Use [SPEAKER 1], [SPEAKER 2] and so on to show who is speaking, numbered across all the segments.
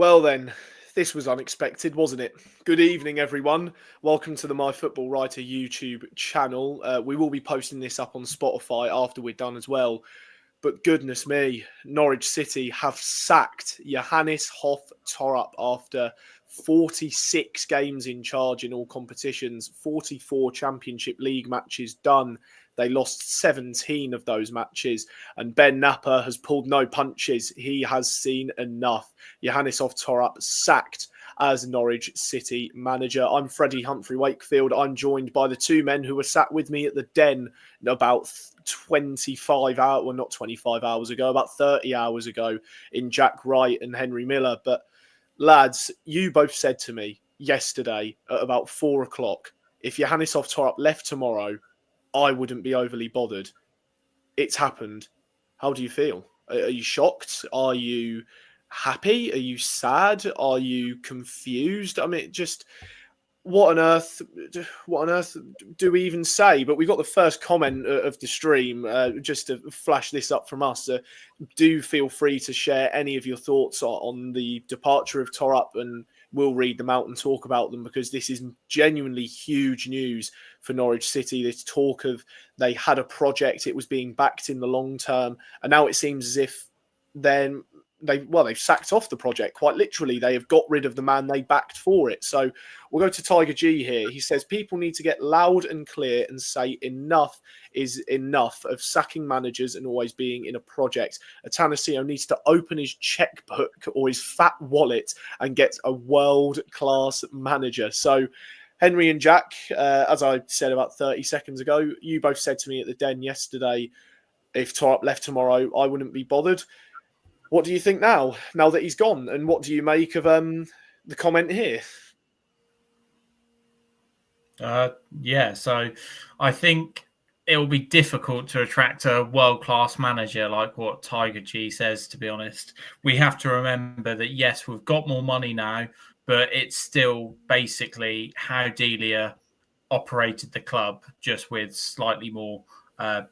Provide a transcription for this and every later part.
[SPEAKER 1] Well then, this was unexpected, wasn't it? Good evening, everyone. Welcome to the My Football Writer YouTube channel. We will be posting this up on Spotify after we're done as well. But goodness me, Norwich City have sacked Johannes Hoff Thorup after 46 games in charge in all competitions, 44 Championship League matches done. They lost 17 of those matches, and Ben Napper has pulled no punches. He has seen enough. Johannes Hoff Thorup sacked as Norwich City manager. I'm Freddie Humphrey Wakefield. I'm joined by the two men who were sat with me at the Den about 25 hours, well, not 25 hours ago, about 30 hours ago, in Jack Wright and Henry Miller. But lads, you both said to me yesterday at about 4 o'clock, if Johannes Hoff Thorup left tomorrow, I wouldn't be overly bothered. It's happened. How do you feel? Are you shocked? Are you happy? Are you sad? Are you confused? I mean, just what on earth do we even say? But we got the first comment of the stream. Just to flash this up from us, do feel free to share any of your thoughts on the departure of Torup, and we'll read them out and talk about them, because this is genuinely huge news for Norwich City. This talk of they had a project, it was being backed in the long term, and now it seems as if they've sacked off the project. Quite literally, they have got rid of the man they backed for it. So we'll go to Tiger G here. He says, people need to get loud and clear and say enough is enough of sacking managers and always being in a project. Atanasio needs to open his checkbook or his fat wallet and get a world-class manager. So Henry and Jack, as I said about 30 seconds ago, you both said to me at the Den yesterday, if Torup left tomorrow, I wouldn't be bothered. What do you think now that he's gone? And what do you make of the comment here?
[SPEAKER 2] So I think it will be difficult to attract a world-class manager like what Tiger G says, to be honest. We have to remember that, yes, we've got more money now, but it's still basically how Delia operated the club, just with slightly more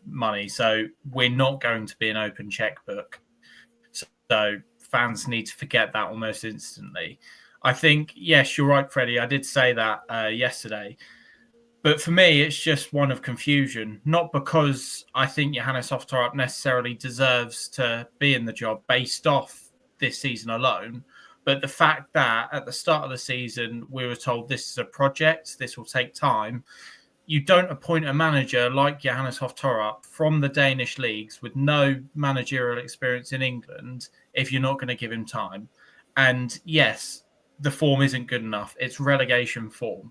[SPEAKER 2] money. So we're not going to be an open checkbook. So fans need to forget that almost instantly. I think, yes, you're right, Freddie. I did say that yesterday. But for me, it's just one of confusion, not because I think Johannes Hoff Thorup necessarily deserves to be in the job based off this season alone, but the fact that at the start of the season, we were told this is a project, this will take time. You don't appoint a manager like Johannes Hoff Thorup from the Danish leagues with no managerial experience in England if you're not going to give him time. And yes, the form isn't good enough. It's relegation form.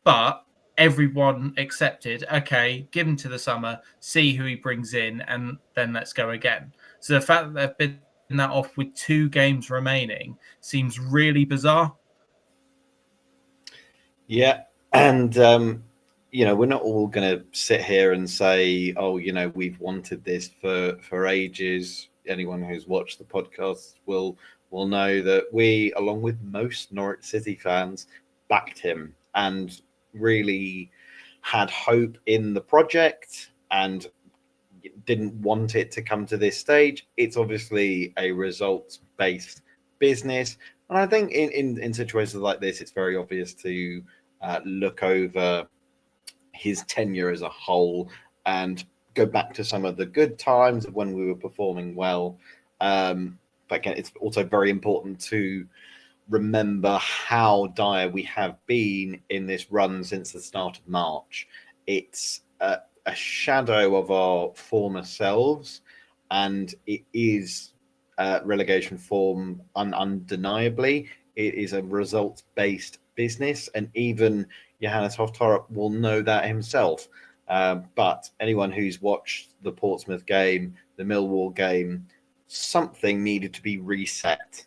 [SPEAKER 2] But everyone accepted, okay, give him to the summer, see who he brings in, and then let's go again. So the fact that they've been that off with 2 games remaining seems really bizarre.
[SPEAKER 3] Yeah, and we're not all going to sit here and say, oh, we've wanted this for ages. Anyone who's watched the podcast will know that we, along with most Norwich City fans, backed him and really had hope in the project and didn't want it to come to this stage. It's obviously a results-based business. And I think in situations like this, it's very obvious to look over his tenure as a whole and go back to some of the good times of when we were performing well. But again, it's also very important to remember how dire we have been in this run since the start of March. It's a shadow of our former selves, and it is relegation form undeniably. It is a results-based business, and even Johannes Hoff Thorup will know that himself. But anyone who's watched the Portsmouth game, the Millwall game, something needed to be reset.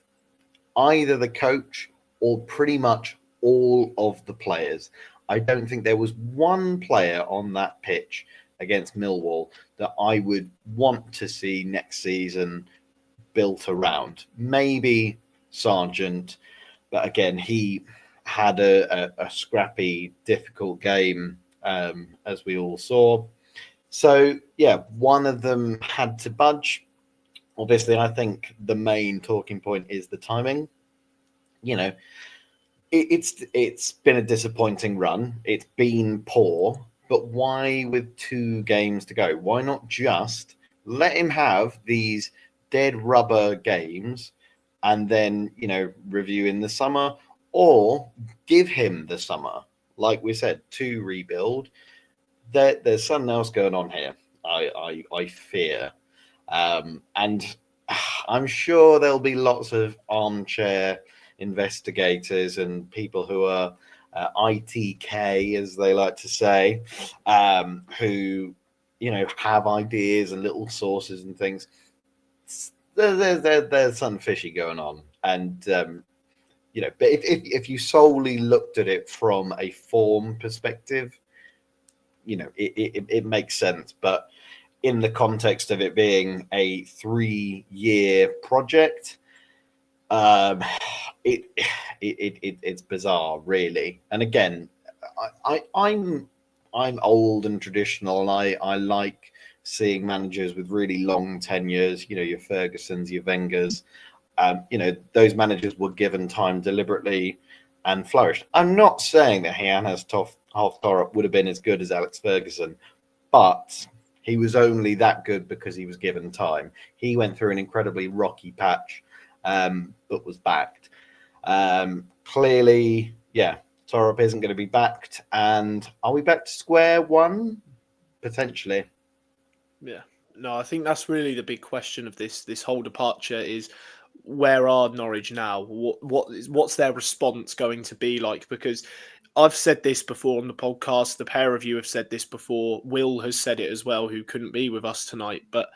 [SPEAKER 3] Either the coach or pretty much all of the players. I don't think there was one player on that pitch against Millwall that I would want to see next season built around. Maybe Sargent, but again, he had a scrappy, difficult game, as we all saw. So, yeah, one of them had to budge. Obviously, I think the main talking point is the timing. you know, it's been a disappointing run. It's been poor, but why with 2 games to go? Why not just let him have these dead rubber games and then, review in the summer, or give him the summer, like we said, to rebuild. There's something else going on here, I fear. And I'm sure there'll be lots of armchair investigators and people who are ITK, as they like to say, who have ideas and little sources and things. There's something fishy going on, and but if you solely looked at it from a form perspective, it makes sense. But in the context of it being a 3-year project, it's bizarre, really. And again, I'm old and traditional, and I like seeing managers with really long tenures. Your Fergusons, your Wengers. Those managers were given time deliberately and flourished. I'm not saying that Johannes Hoff Thorup would have been as good as Alex Ferguson, but he was only that good because he was given time. He went through an incredibly rocky patch, but was backed. Clearly, Torup isn't going to be backed. And are we back to square one? Potentially.
[SPEAKER 1] Yeah. No, I think that's really the big question of this whole departure is, where are Norwich now? What's their response going to be like? Because I've said this before on the podcast. The pair of you have said this before. Will has said it as well, who couldn't be with us tonight. But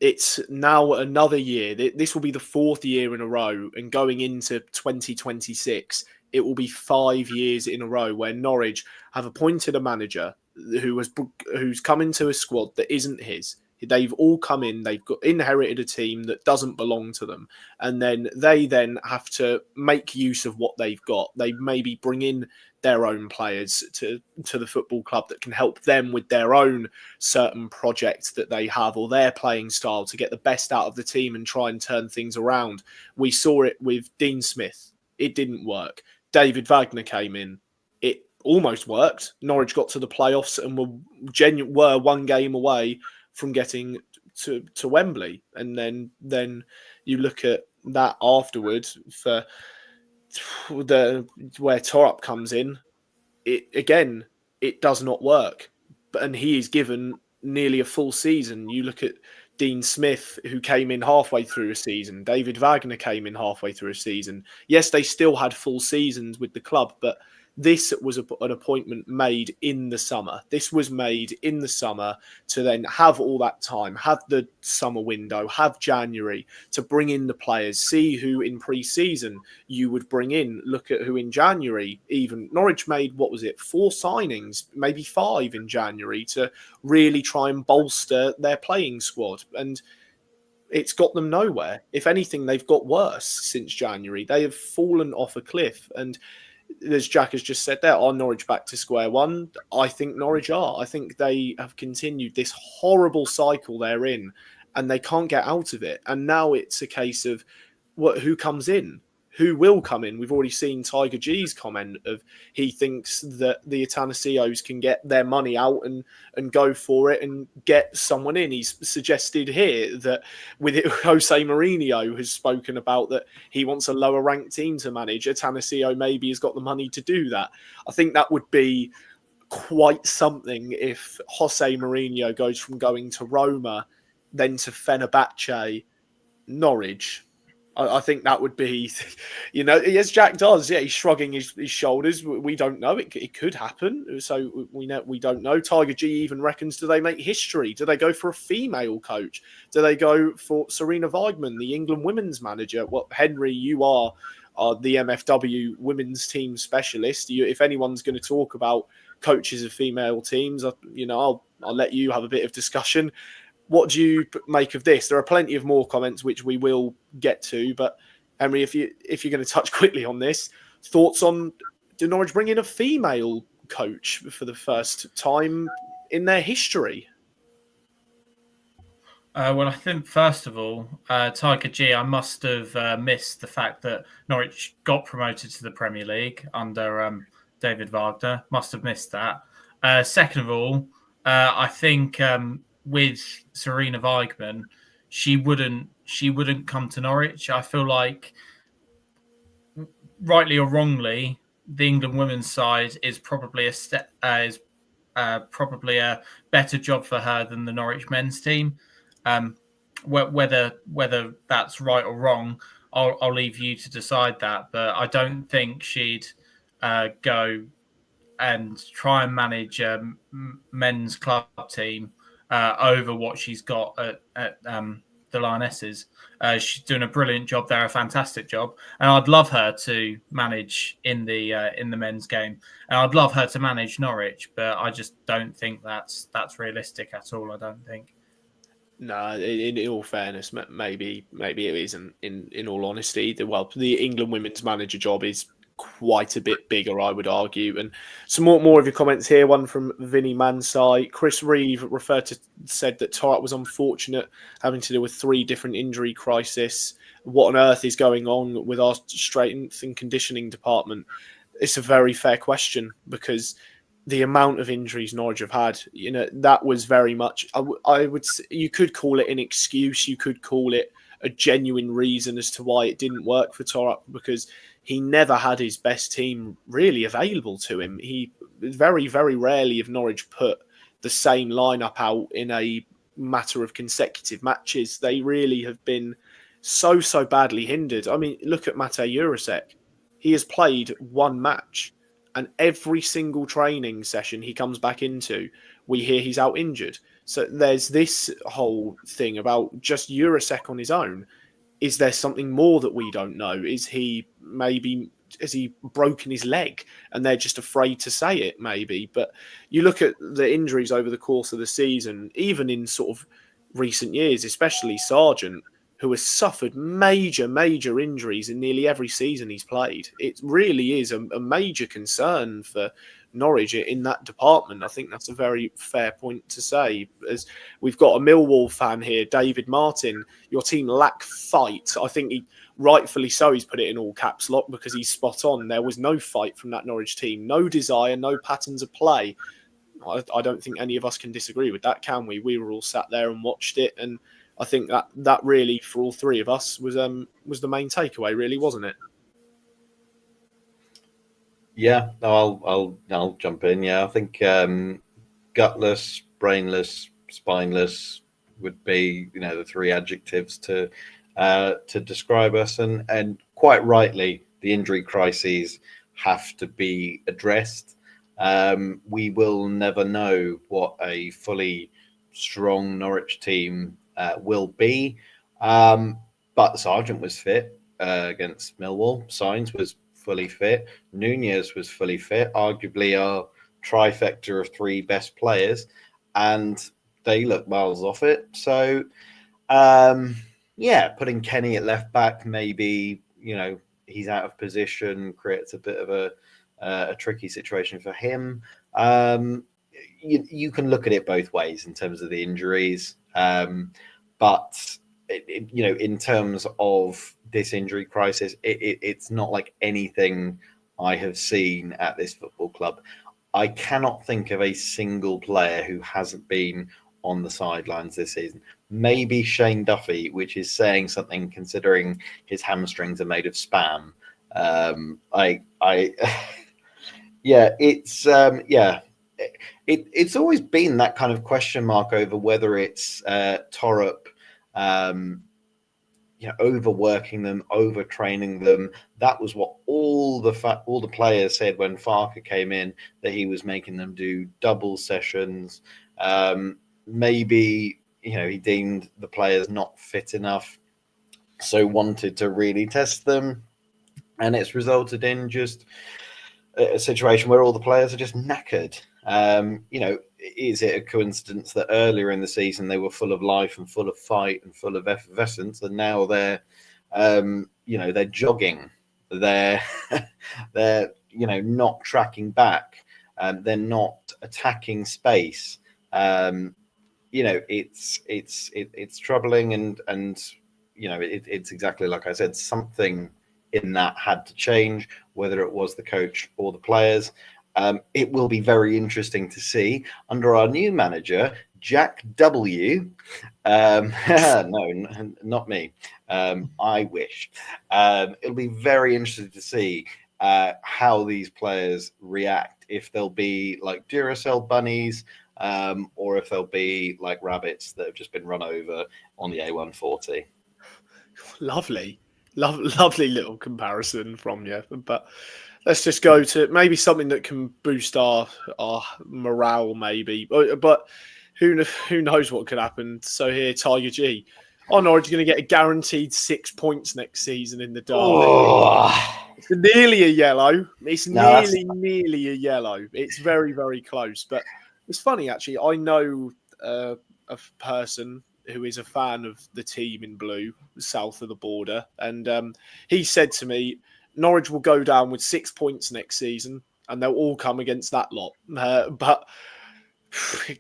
[SPEAKER 1] it's now another year. This will be the 4th year in a row. And going into 2026, it will be 5 years in a row where Norwich have appointed a manager who's come into a squad that isn't his. They've all come in, they've inherited a team that doesn't belong to them. And then they have to make use of what they've got. They maybe bring in their own players to the football club that can help them with their own certain projects that they have, or their playing style, to get the best out of the team and try and turn things around. We saw it with Dean Smith. It didn't work. David Wagner came in. It almost worked. Norwich got to the playoffs and were 1 game away from getting to Wembley. And then you look at that afterwards for where Torup comes in. It does not work. And he is given nearly a full season. You look at Dean Smith, who came in halfway through a season. David Wagner came in halfway through a season. Yes, they still had full seasons with the club, but this was an appointment made in the summer. This was made in the summer to then have all that time, have the summer window, have January to bring in the players, see who in pre-season you would bring in, look at who in January. Even Norwich made, 4 signings, maybe 5 in January to really try and bolster their playing squad. And it's got them nowhere. If anything, they've got worse since January. They have fallen off a cliff. And as Jack has just said there, are Norwich back to square one? I think Norwich are. I think they have continued this horrible cycle they're in, and they can't get out of it. And now it's a case of who comes in? Who will come in? We've already seen Tiger G's comment of he thinks that the Atanasios can get their money out and go for it and get someone in. He's suggested here that with it, Jose Mourinho has spoken about that he wants a lower ranked team to manage. Atanasio maybe has got the money to do that. I think that would be quite something if Jose Mourinho goes from going to Roma, then to Fenerbahce, Norwich. I think that would be, as Jack does. Yeah, he's shrugging his shoulders. We don't know. It could happen. So we don't know. Tiger G even reckons, do they make history? Do they go for a female coach? Do they go for Serena Weigman, the England women's manager? Well, Henry, you are the MFW women's team specialist. If anyone's going to talk about coaches of female teams, I'll let you have a bit of discussion. What do you make of this? There are plenty of more comments which we will get to, but Henry, if you're going to touch quickly on this, thoughts on, do Norwich bring in a female coach for the first time in their history?
[SPEAKER 2] Well, I think first of all, Tiger G, I must have missed the fact that Norwich got promoted to the Premier League under David Wagner. Must have missed that. Second of all, I think with Serena Weigmann, she wouldn't come to Norwich. I feel like, rightly or wrongly, the England women's side is probably probably a better job for her than the Norwich men's team. Whether that's right or wrong, I'll leave you to decide that. But I don't think she'd go and try and manage a men's club team over what she's got at the Lionesses. She's doing a brilliant job there, a fantastic job, and I'd love her to manage in the men's game, and I'd love her to manage Norwich, but I just don't think that's realistic at all. I don't think.
[SPEAKER 1] No, in all fairness, maybe it isn't. In all honesty, the England women's manager job is quite a bit bigger, I would argue. And some more of your comments here. One from Vinny Mansai. Chris Reeve said that Torup was unfortunate, having to deal with 3 different injury crises. What on earth is going on with our strength and conditioning department? It's a very fair question, because the amount of injuries Norwich have had, that was very much, I would say, you could call it an excuse, you could call it a genuine reason as to why it didn't work for Torup, because he never had his best team really available to him. He very, very rarely have Norwich put the same lineup out in a matter of consecutive matches. They really have been so badly hindered. I mean, look at Matej Jurasek. He has played 1 match, and every single training session he comes back into, we hear he's out injured. So there's this whole thing about just Jurasek on his own. Is there something more that we don't know? Has he broken his leg and they're just afraid to say it, maybe? But you look at the injuries over the course of the season, even in sort of recent years, especially Sargent, who has suffered major injuries in nearly every season he's played. It really is a major concern for Norwich in that department. I think that's a very fair point to say. As we've got a Millwall fan here, David Martin, your team lack fight. I think rightfully so, he's put it in all caps lock, because he's spot on. There was no fight from that Norwich team, no desire, no patterns of play. I don't think any of us can disagree with that, can we? We were all sat there and watched it, and I think that really, for all 3 of us, was the main takeaway, really, wasn't it?
[SPEAKER 3] Yeah, no, I'll jump in. Yeah, I think gutless, brainless, spineless would be, the 3 adjectives to describe us, and quite rightly, the injury crises have to be addressed. We will never know what a fully strong Norwich team will be, but Sargent was fit against Millwall. Sainz was fully fit. Nunez was fully fit, arguably our trifecta of 3 best players, and they look miles off it. So, putting Kenny at left back, maybe, he's out of position, creates a bit of a tricky situation for him. You can look at it both ways in terms of the injuries, but in terms of this injury crisis, it's not like anything I have seen at this football club. I cannot think of a single player who hasn't been on the sidelines this season. Maybe Shane Duffy, which is saying something considering his hamstrings are made of spam. It's always been that kind of question mark over whether it's Torup, overworking them, overtraining them. That was what all the players said when Farker came in, that he was making them do double sessions. Maybe he deemed the players not fit enough, so wanted to really test them, and it's resulted in just a situation where all the players are just knackered. Is it a coincidence that earlier in the season they were full of life and full of fight and full of effervescence, and now they're jogging, they're not tracking back, they're not attacking space. it's troubling, and it's exactly like I said, something in that had to change, whether it was the coach or the players. It will be very interesting to see under our new manager, Jack W. No, not me. I wish. It'll be very interesting to see how these players react, if they'll be like Duracell bunnies, or if they'll be like rabbits that have just been run over on the A140.
[SPEAKER 1] Lovely little comparison from you. But let's just go to maybe something that can boost our morale, maybe. But who knows what could happen? So here, Tiger G. Oh, Norwich are going to get a guaranteed 6 points next season in the derby.
[SPEAKER 3] Oh.
[SPEAKER 1] It's nearly a yellow. It's
[SPEAKER 3] No,
[SPEAKER 1] nearly a yellow. It's very, very close. But it's funny, actually. I know a person who is a fan of the team in blue, south of the border. And he said to me, Norwich will go down with 6 points next season, and they'll all come against that lot. But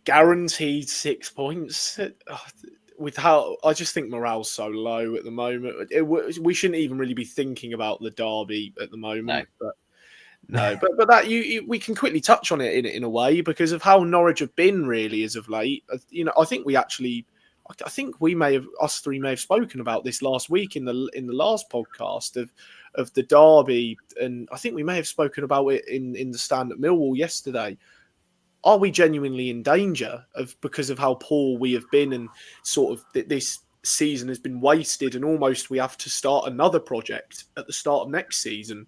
[SPEAKER 1] guaranteed 6 points. With how I just think morale's so low at the moment. We shouldn't even really be thinking about the derby at the moment.
[SPEAKER 3] No.
[SPEAKER 1] But that we can quickly touch on it in a way, because of how Norwich have been really as of late. I think us three may have spoken about this last week in the last podcast of the derby, and I think we may have spoken about it in the stand at Millwall yesterday. Are we genuinely in danger because of how poor we have been, and sort of this season has been wasted, and almost we have to start another project at the start of next season?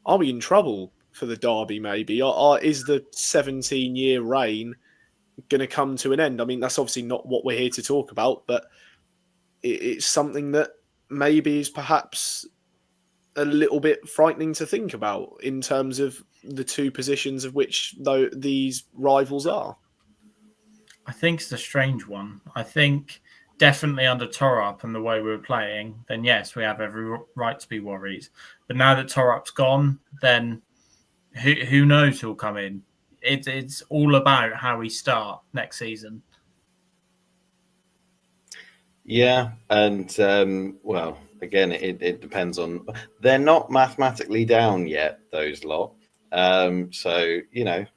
[SPEAKER 1] Are we in trouble for the derby maybe? Or is the 17-year reign going to come to an end? I mean, that's obviously not what we're here to talk about, but it's something that maybe is perhaps a little bit frightening to think about in terms of the two positions of which these rivals are.
[SPEAKER 2] I think it's a strange one. I think definitely under Torup and the way we were playing, then yes, we have every right to be worried. But now that Torup's gone, then who knows who'll come in? It's all about how we start next season.
[SPEAKER 3] Yeah, and well, again, it depends on. They're not mathematically down yet, those lot. So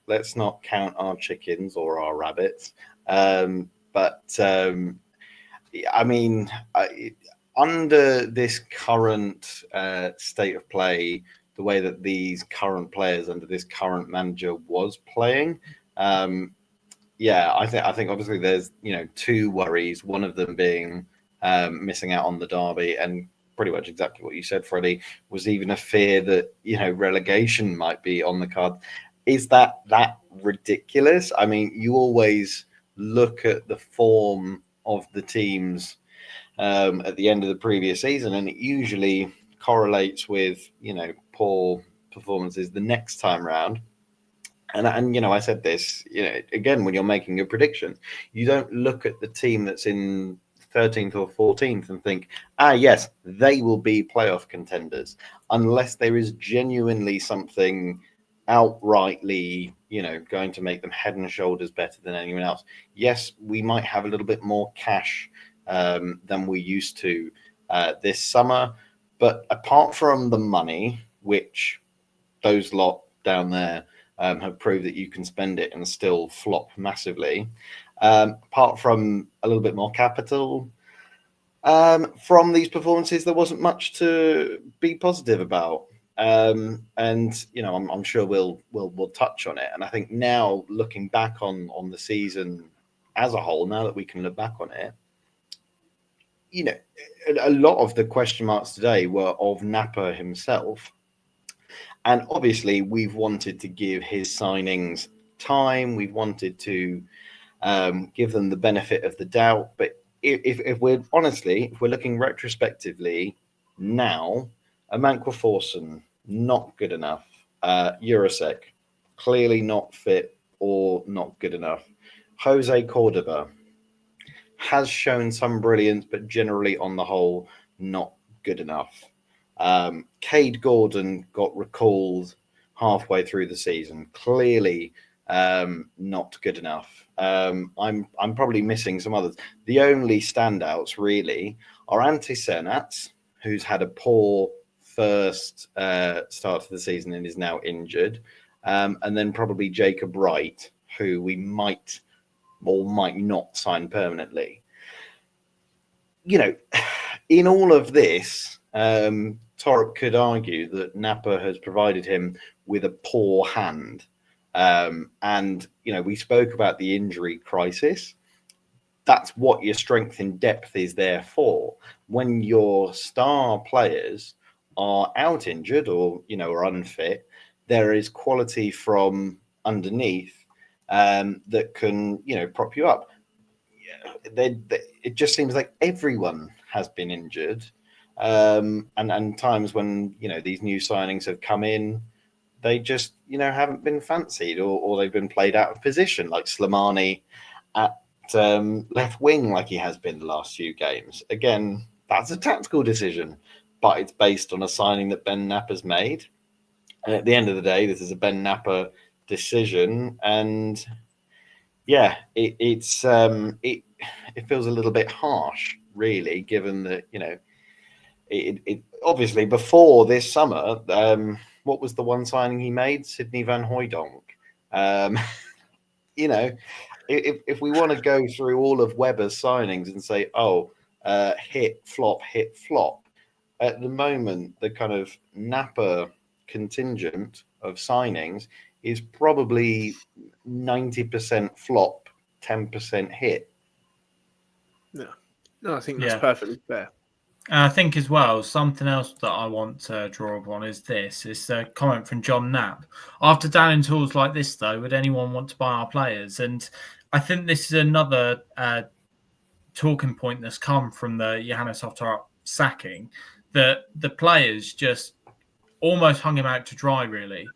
[SPEAKER 3] let's not count our chickens or our rabbits. But I mean, under this current state of play, the way that these current players under this current manager was playing, I think obviously there's two worries. One of them being missing out on the derby, and pretty much exactly what you said, Freddie, was even a fear that relegation might be on the card. Is that ridiculous? I mean, you always look at the form of the teams at the end of the previous season, and it usually correlates with poor performances the next time round. And I said this, again, when you're making a prediction, you don't look at the team that's in 13th or 14th and think, yes, they will be playoff contenders, unless there is genuinely something outrightly, going to make them head and shoulders better than anyone else. Yes, we might have a little bit more cash than we used to this summer, but apart from the money, which those lot down there have proved that you can spend it and still flop massively. Apart from a little bit more capital from these performances, there wasn't much to be positive about. And I'm sure we'll touch on it. And I think now, looking back on the season as a whole, now that we can look back on it, a lot of the question marks today were of Napa himself. And obviously, we've wanted to give his signings time. We've wanted to give them the benefit of the doubt. But if we're looking retrospectively now, Amankwa Forson, not good enough. Eurosec, clearly not fit or not good enough. Jose Cordoba has shown some brilliance, but generally on the whole, not good enough. Cade Gordon got recalled halfway through the season. Clearly not good enough. I'm probably missing some others. The only standouts really are Ante Cernat, who's had a poor first start to the season and is now injured, and then probably Jacob Wright, who we might or might not sign permanently. You know, in all of this, Torup could argue that Napa has provided him with a poor hand. And, you know, we spoke about the injury crisis. That's what your strength in depth is there for. When your star players are out injured or, you know, are unfit, there is quality from underneath that can, you know, prop you up. It just seems like everyone has been injured. And times when, you know, these new signings have come in, they just, you know, haven't been fancied or they've been played out of position, like Slimani at left wing like he has been the last few games. Again, that's a tactical decision, but it's based on a signing that Ben Napper's made. And at the end of the day, this is a Ben Napper decision. And yeah, it feels a little bit harsh, really, given that, you know, it obviously before this summer, what was the one signing he made? Sidney Van Hooijdonk. You know, if we want to go through all of Webber's signings and say, hit, flop, at the moment, the kind of Napa contingent of signings is probably 90% flop, 10% hit.
[SPEAKER 1] No, I think that's perfectly fair.
[SPEAKER 2] I think as well, something else that I want to draw upon is this. It's a comment from John Knapp. After downing tools like this, though, would anyone want to buy our players? And I think this is another talking point that's come from the Johannes Hoff Thorup sacking, that the players just almost hung him out to dry, really.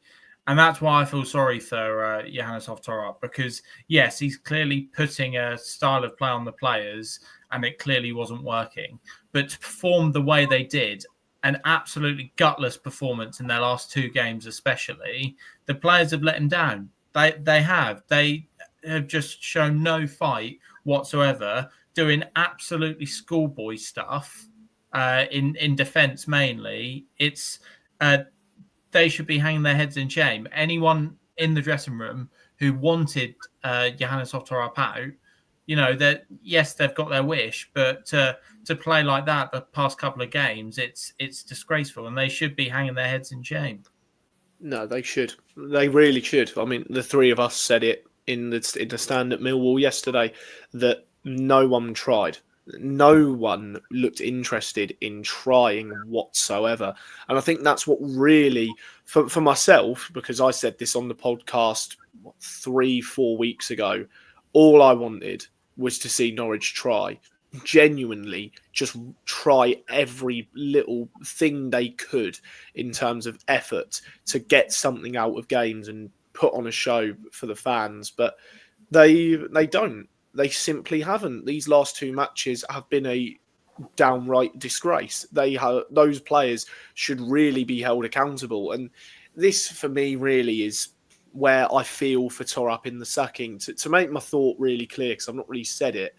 [SPEAKER 2] And that's why I feel sorry for Johannes Hoff Thorup, because, yes, he's clearly putting a style of play on the players and it clearly wasn't working. But to perform the way they did, an absolutely gutless performance in their last two games especially, the players have let him down. They have just shown no fight whatsoever, doing absolutely schoolboy stuff in defence mainly. It's they should be hanging their heads in shame. Anyone in the dressing room who wanted Johannes Hoff Thorup out, you know, that yes, they've got their wish, but to play like that the past couple of games, it's disgraceful, and they should be hanging their heads in shame.
[SPEAKER 1] No, they should. They really should. I mean, the three of us said it in the stand at Millwall yesterday that no one tried. No one looked interested in trying whatsoever. And I think that's what really, for myself, because I said this on the podcast 3-4 weeks ago, all I wanted was to see Norwich try. Genuinely just try every little thing they could in terms of effort to get something out of games and put on a show for the fans. But they don't. They simply haven't. These last two matches have been a downright disgrace. Those players should really be held accountable. And this, for me, really is where I feel for Torup in the sacking. To make my thought really clear, because I've not really said it,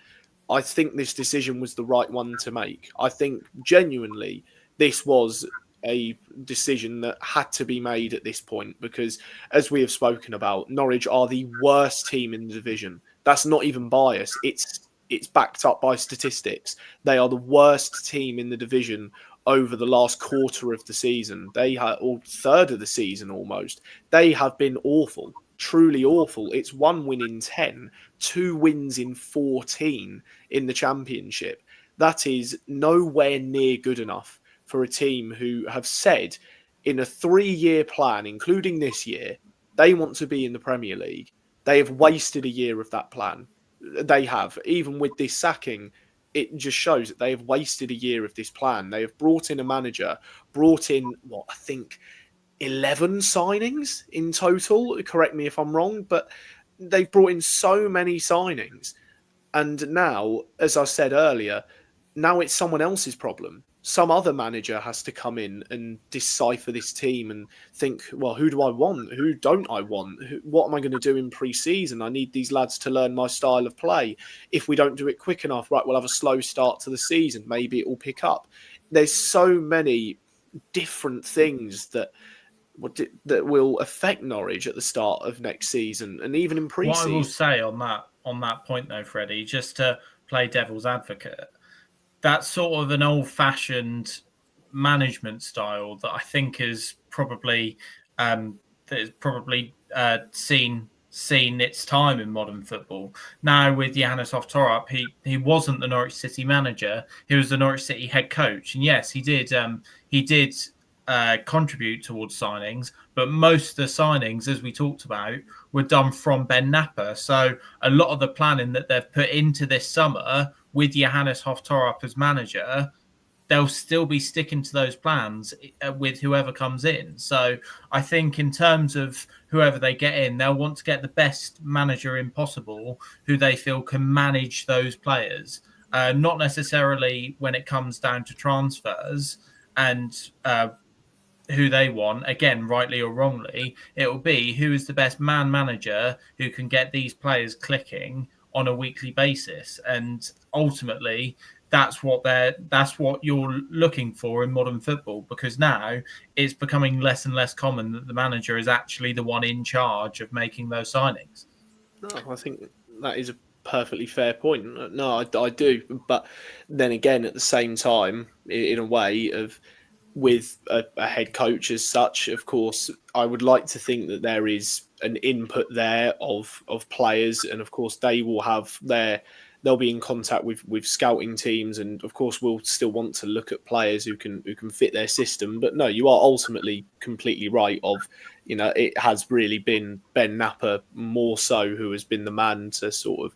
[SPEAKER 1] I think this decision was the right one to make. I think genuinely this was a decision that had to be made at this point because, as we have spoken about, Norwich are the worst team in the division. That's not even bias. It's backed up by statistics. They are the worst team in the division over the last quarter of the season. Or third of the season almost. They have been awful, truly awful. It's 1 win in 10, 2 wins in 14 in the Championship. That is nowhere near good enough for a team who have said in a 3-year plan, including this year, they want to be in the Premier League. They have wasted a year of that plan. They have. Even with this sacking, it just shows that they have wasted a year of this plan. They have brought in a manager, brought in, I think 11 signings in total. Correct me if I'm wrong, but they've brought in so many signings. And now, as I said earlier, now it's someone else's problem. some other manager has to come in and decipher this team and think, well, who do I want? Who don't I want? What am I going to do in pre-season? I need these lads to learn my style of play. If we don't do it quick enough, right, we'll have a slow start to the season. Maybe it will pick up. There's so many different things that will affect Norwich at the start of next season and even in pre-season.
[SPEAKER 2] What I will say on that point though, Freddie, just to play devil's advocate, that's sort of an old-fashioned management style that I think is probably seen its time in modern football. Now with Johannes Hoff Thorup, he wasn't the Norwich City manager; he was the Norwich City head coach, and yes, he did contribute towards signings, but most of the signings, as we talked about, were done from Ben Napper. So a lot of the planning that they've put into this summer with Johannes Hoff Thorup as manager, they'll still be sticking to those plans with whoever comes in. So I think in terms of whoever they get in, they'll want to get the best manager in possible who they feel can manage those players, not necessarily when it comes down to transfers and who they want, again, rightly or wrongly. It will be who is the best manager who can get these players clicking on a weekly basis. And ultimately, that's what you're looking for in modern football, because now it's becoming less and less common that the manager is actually the one in charge of making those signings.
[SPEAKER 1] No, I think that is a perfectly fair point. No, I do. But then again, at the same time, in a way of with a head coach as such, of course, I would like to think that there is an input there of players, and of course they'll be in contact with scouting teams, and of course we'll still want to look at players who can fit their system. But no, you are ultimately completely right. It has really been Ben Napper more so who has been the man to sort of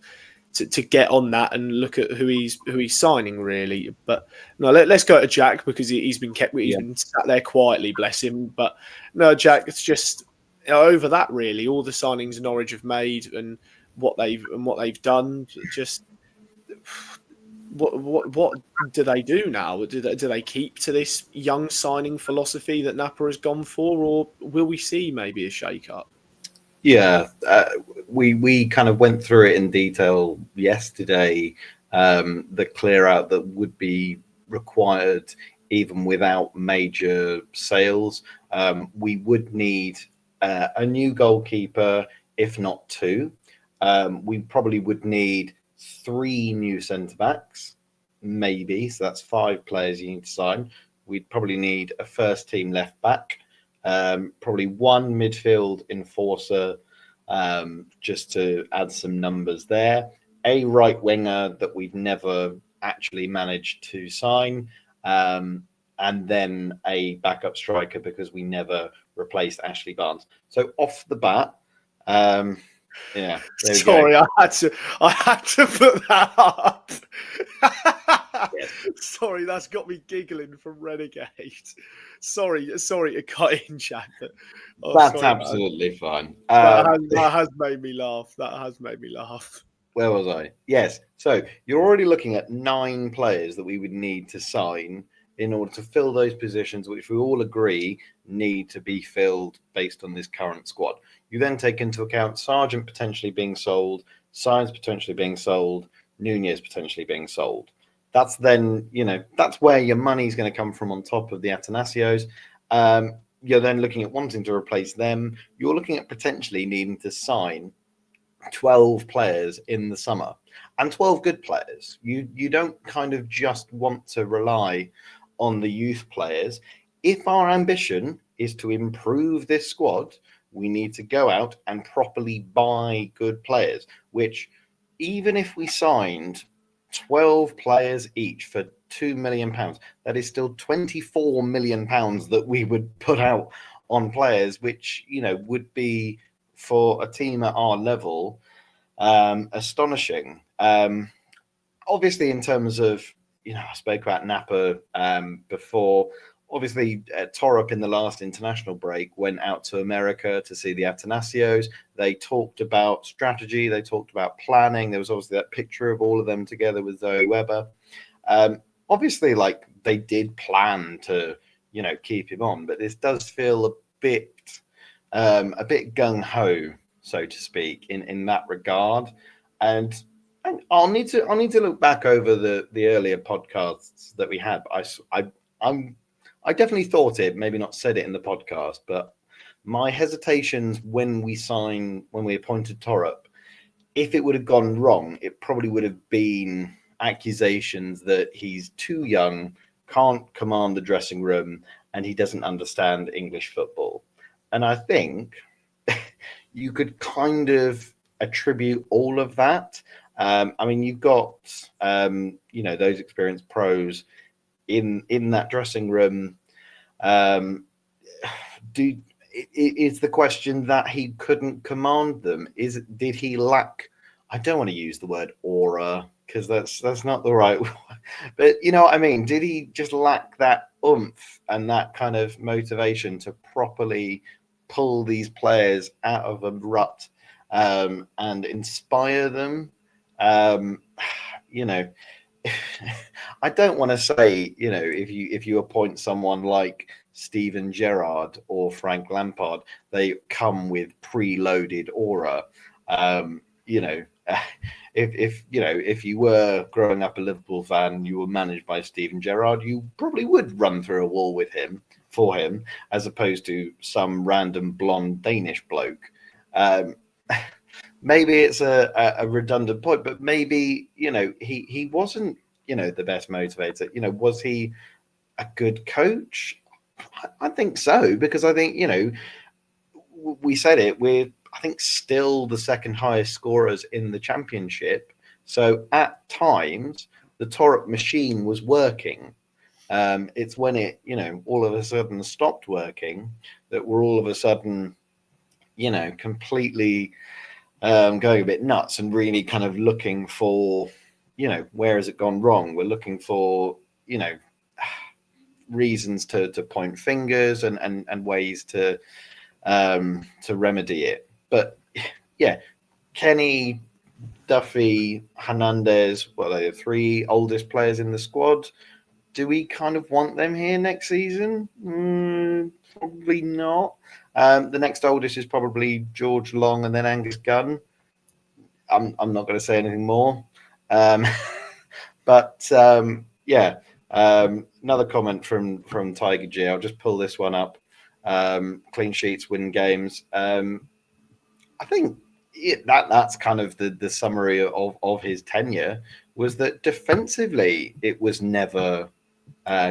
[SPEAKER 1] to get on that and look at who he's signing, really. But no, let's go to Jack, because he's been been sat there quietly, bless him. But no, Jack, it's just over that really, all the signings Norwich have made and what they've done. Just what do they do now? Do they keep to this young signing philosophy that Napper has gone for, or will we see maybe a shake-up?
[SPEAKER 3] Yeah, we kind of went through it in detail yesterday, the clear out that would be required even without major sales. We would need a new goalkeeper, if not two. We probably would need 3 new centre-backs, maybe. So that's 5 players you need to sign. We'd probably need a first-team left-back. Probably 1 midfield enforcer, just to add some numbers there. A right winger that we've never actually managed to sign, and then a backup striker because we never replaced Ashley Barnes. So off the bat,
[SPEAKER 1] Sorry, I had to put that up.
[SPEAKER 3] Yes.
[SPEAKER 1] Sorry, that's got me giggling from Renegade. Sorry to cut in, Jack.
[SPEAKER 3] That's absolutely fine.
[SPEAKER 1] That has made me laugh.
[SPEAKER 3] Where was I? Yes. So you're already looking at 9 players that we would need to sign in order to fill those positions, which we all agree need to be filled based on this current squad. You then take into account Sargent potentially being sold, Science potentially being sold, Nunez potentially being sold. That's then, that's where your money's going to come from on top of the Atanasios. You're then looking at wanting to replace them. You're looking at potentially needing to sign 12 players in the summer, and 12 good players. You don't kind of just want to rely on the youth players. If our ambition is to improve this squad, we need to go out and properly buy good players, which even if we signed 12 players each for £2 million, that is still £24 million that we would put out on players, which, would be, for a team at our level, astonishing. Obviously, in terms of, I spoke about Napper before. Obviously, Torup in the last international break went out to America to see the Atanasios. They talked about strategy. They talked about planning. There was obviously that picture of all of them together with Zoe Weber. Obviously, they did plan to, keep him on. But this does feel a bit gung ho, so to speak, in that regard. And I'll need to look back over the earlier podcasts that we had. I definitely thought it, maybe not said it in the podcast, but my hesitations when we appointed Torup, if it would have gone wrong, it probably would have been accusations that he's too young, can't command the dressing room, and he doesn't understand English football. And I think you could kind of attribute all of that. You've got, those experienced pros in that dressing room. Is the question that he couldn't command them? Did he lack? I don't want to use the word aura because that's not the right word. But you know what I mean? Did he just lack that oomph and that kind of motivation to properly pull these players out of a rut and inspire them? I don't want to say, if you appoint someone like Steven Gerrard or Frank Lampard, they come with preloaded aura. If you were growing up a Liverpool fan and you were managed by Steven Gerrard, you probably would run through a wall for him, as opposed to some random blonde Danish bloke. Maybe it's a redundant point, but maybe, he wasn't, the best motivator. Was he a good coach? I think so, because I think, we said it, we're, I think, still the second highest scorers in the championship. So at times, the Torup machine was working. It's when it, all of a sudden stopped working that we're all of a sudden, completely going a bit nuts and really kind of looking for, where has it gone wrong? We're looking for, reasons to point fingers and ways to remedy it. But yeah, Kenny, Duffy, Hernandez, they're the three oldest players in the squad. Do we kind of want them here next season? Probably not. The next oldest is probably George Long and then Angus Gunn. I'm not going to say anything more. Another comment from Tiger G. I'll just pull this one up. Clean sheets, win games. I think that's kind of the summary of his tenure, was that defensively it was never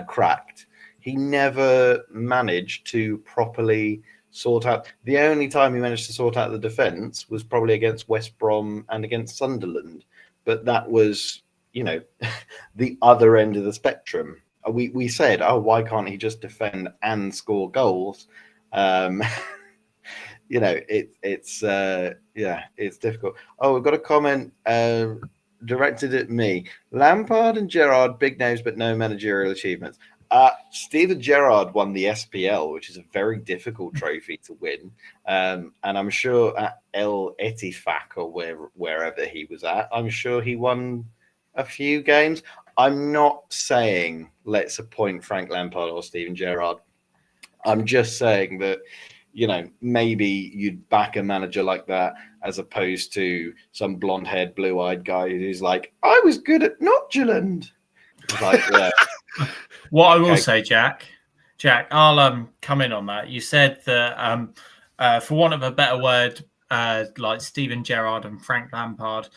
[SPEAKER 3] cracked. He never managed to properly sort out. The only time he managed to sort out the defence was probably against West Brom and against Sunderland. But that was, the other end of the spectrum. We said, why can't he just defend and score goals? It's difficult. We've got a comment directed at me. Lampard and Gerrard, big names, but no managerial achievements. Steven Gerrard won the SPL, which is a very difficult trophy to win. And I'm sure at El Ettifaq or wherever he was at, I'm sure he won a few games. I'm not saying let's appoint Frank Lampard or Steven Gerrard. I'm just saying that, maybe you'd back a manager like that as opposed to some blonde-haired, blue-eyed guy who's like, I was good at Notchland. Like, yeah.
[SPEAKER 2] What I will say, Jack, I'll come in on that. You said that, for want of a better word, like Steven Gerrard and Frank Lampard,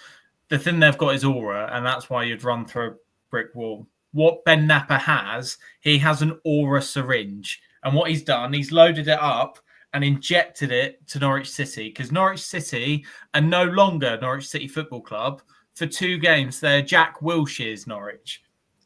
[SPEAKER 2] the thing they've got is aura, and that's why you'd run through a brick wall. What Ben Napper has, he has an aura syringe. And what he's done, he's loaded it up and injected it to Norwich City, because Norwich City are no longer Norwich City Football Club. For 2 games, they're Jack Wilshere's Norwich.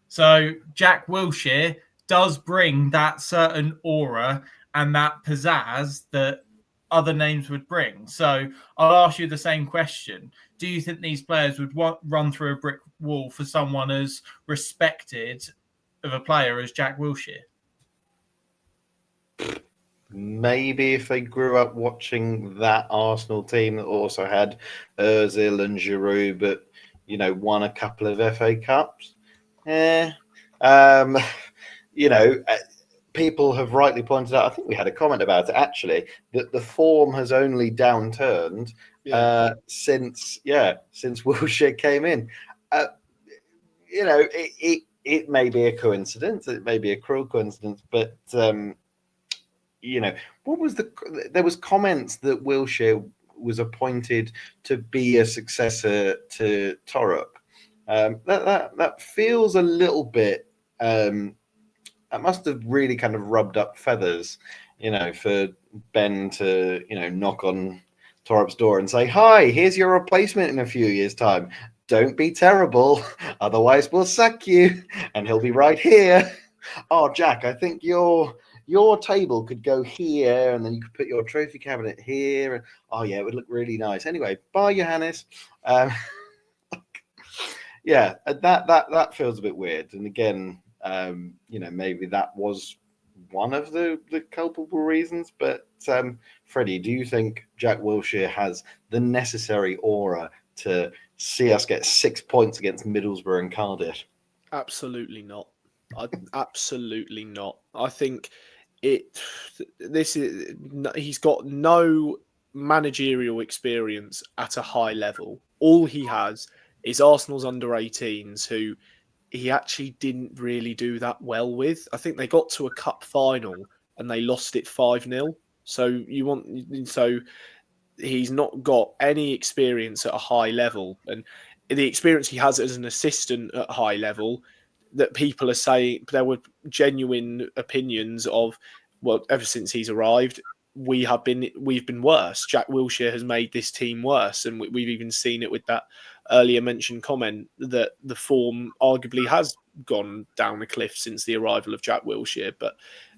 [SPEAKER 2] So Jack Wilshere does bring that certain aura and that pizzazz that other names would bring. So I'll ask you the same question. Do you think these players would run through a brick wall for someone as respected of a player as Jack Wilshere?
[SPEAKER 3] Maybe if they grew up watching that Arsenal team that also had Ozil and Giroud, but, won a couple of FA Cups. people have rightly pointed out, I think we had a comment about it actually, that the form has only downturned since Wilshere came in. It may be a coincidence, it may be a cruel coincidence, but there was comments that Wilshere was appointed to be a successor to Torup. That feels a little bit. That must have really kind of rubbed up feathers, for Ben to, knock on Torup's door and say, "Hi, here's your replacement in a few years' time. Don't be terrible, otherwise we'll sack you." And he'll be right here. "Oh, Jack, I think your table could go here, and then you could put your trophy cabinet here. And, oh yeah, it would look really nice. Anyway, bye, Johannes." That feels a bit weird. And again, maybe that was one of the culpable reasons. But Freddie, do you think Jack Wilshere has the necessary aura to see us get 6 points against Middlesbrough and Cardiff?
[SPEAKER 1] Absolutely not. Absolutely not. I think he's got no managerial experience at a high level. All he has is Arsenal's under-18s, who he actually didn't really do that well with. I think they got to a cup final and they lost it 5-0. So he's not got any experience at a high level, and the experience he has as an assistant at high level, that people are saying there were genuine opinions of, well, ever since he's arrived, we've been worse. Jack Wilshere has made this team worse, and we've even seen it with that earlier mentioned comment that the form arguably has gone down a cliff since the arrival of Jack Wilshere. But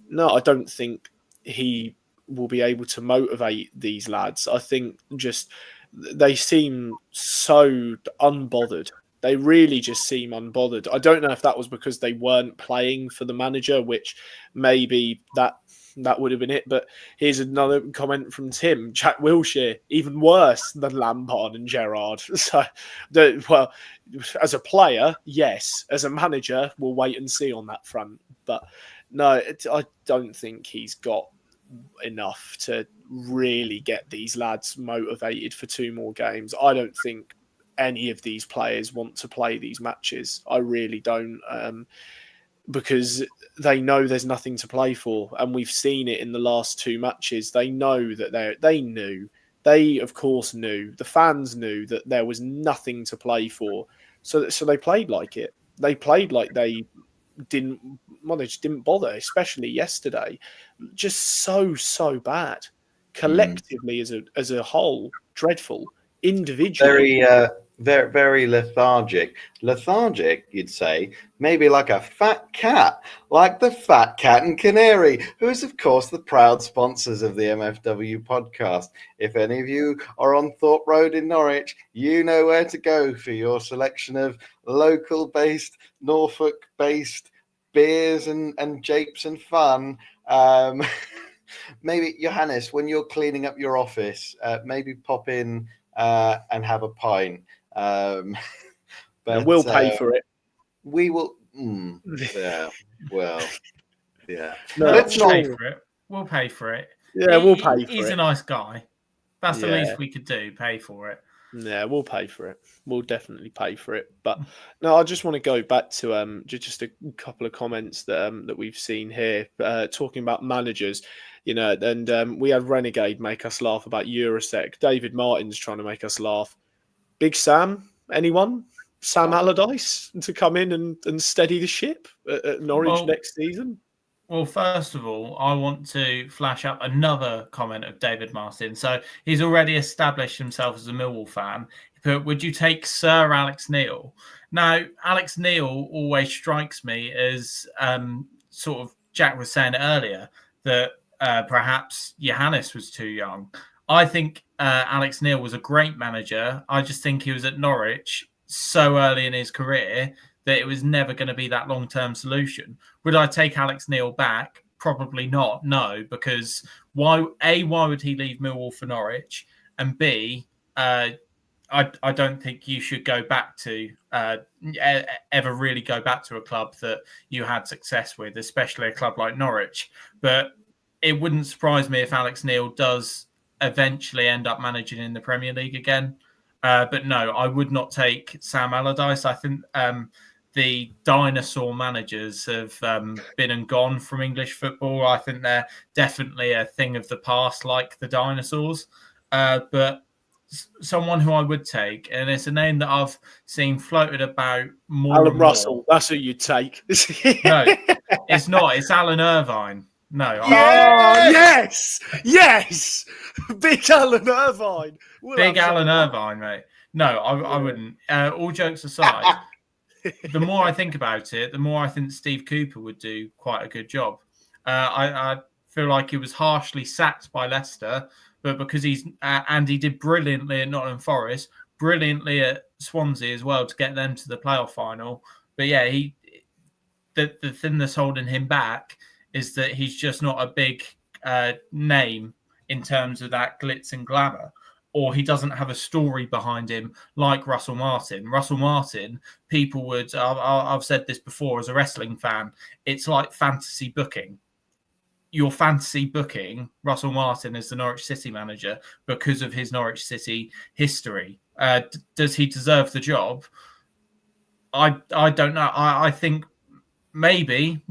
[SPEAKER 1] no, I don't think he will be able to motivate these lads. I think just they seem so unbothered. They really just seem unbothered. I don't know if that was because they weren't playing for the manager, which maybe that would have been it. But here's another comment from Tim. Jack Wilshere, even worse than Lampard and Gerrard. So, well, as a player, yes. As a manager, we'll wait and see on that front. But no, I don't think he's got enough to really get these lads motivated for 2 more games. I don't think any of these players want to play these matches. I really don't. Because they know there's nothing to play for. And we've seen it in the last 2 matches. They know that they knew. They, of course, knew. The fans knew that there was nothing to play for. So they played like it. They played like they just didn't bother, especially yesterday. Just so bad. Collectively, as a whole, dreadful. Individually.
[SPEAKER 3] Very, very lethargic. Lethargic, you'd say, maybe like a fat cat, like the Fat Cat and Canary, who is, of course, the proud sponsors of the MFW podcast. If any of you are on Thorpe Road in Norwich, you know where to go for your selection of local-based, Norfolk-based beers and japes and fun. Maybe, Johannes, when you're cleaning up your office, maybe pop in and have a pint.
[SPEAKER 1] But we'll pay for it.
[SPEAKER 3] We will. Yeah. Well. Yeah.
[SPEAKER 2] No, let's pay for it. We'll pay for it.
[SPEAKER 1] Yeah, we'll pay for it.
[SPEAKER 2] He's a nice guy. That's the least we could do. Pay for it.
[SPEAKER 1] Yeah, we'll pay for it. We'll definitely pay for it. But no, I just want to go back to just a couple of comments that we've seen here, talking about managers. And we had Renegade make us laugh about Eurosec. David Martin's trying to make us laugh. Big Sam, anyone? Sam Allardyce to come in and steady the ship at Norwich next season?
[SPEAKER 2] Well, first of all, I want to flash up another comment of David Martin. So he's already established himself as a Millwall fan. But would you take Sir Alex Neil? Now, Alex Neil always strikes me as sort of Jack was saying earlier, that perhaps Johannes was too young. I think Alex Neil was a great manager. I just think he was at Norwich so early in his career that it was never going to be that long-term solution. Would I take Alex Neil back? Probably not, no, because why would he leave Millwall for Norwich? And B, I don't think you should go back to ever really go back to a club that you had success with, especially a club like Norwich. But it wouldn't surprise me if Alex Neil does eventually end up managing in the Premier League again. But no, I would not take Sam Allardyce. I think the dinosaur managers have been and gone from English football. I think they're definitely a thing of the past, like the dinosaurs. But someone who I would take, and it's a name that I've seen floated about more
[SPEAKER 1] Alan
[SPEAKER 2] and
[SPEAKER 1] Russell,
[SPEAKER 2] more.
[SPEAKER 1] that's who you'd take.
[SPEAKER 2] No, it's not. It's Alan Irvine. No.
[SPEAKER 1] Yes! Yes! Big Alan Irvine.
[SPEAKER 2] Big Alan Irvine, mate. No, I wouldn't. All jokes aside, the more I think about it, the more I think Steve Cooper would do quite a good job. I feel like he was harshly sacked by Leicester, but because and he did brilliantly at Nottingham Forest, brilliantly at Swansea as well to get them to the playoff final. But yeah, the thing that's holding him back is that he's just not a big name in terms of that glitz and glamour, or he doesn't have a story behind him like Russell Martin. Russell Martin, people would, I've said this before as a wrestling fan, it's like fantasy booking. Your fantasy booking Russell Martin as the Norwich City manager because of his Norwich City history. Does he deserve the job? I don't know. I think maybe.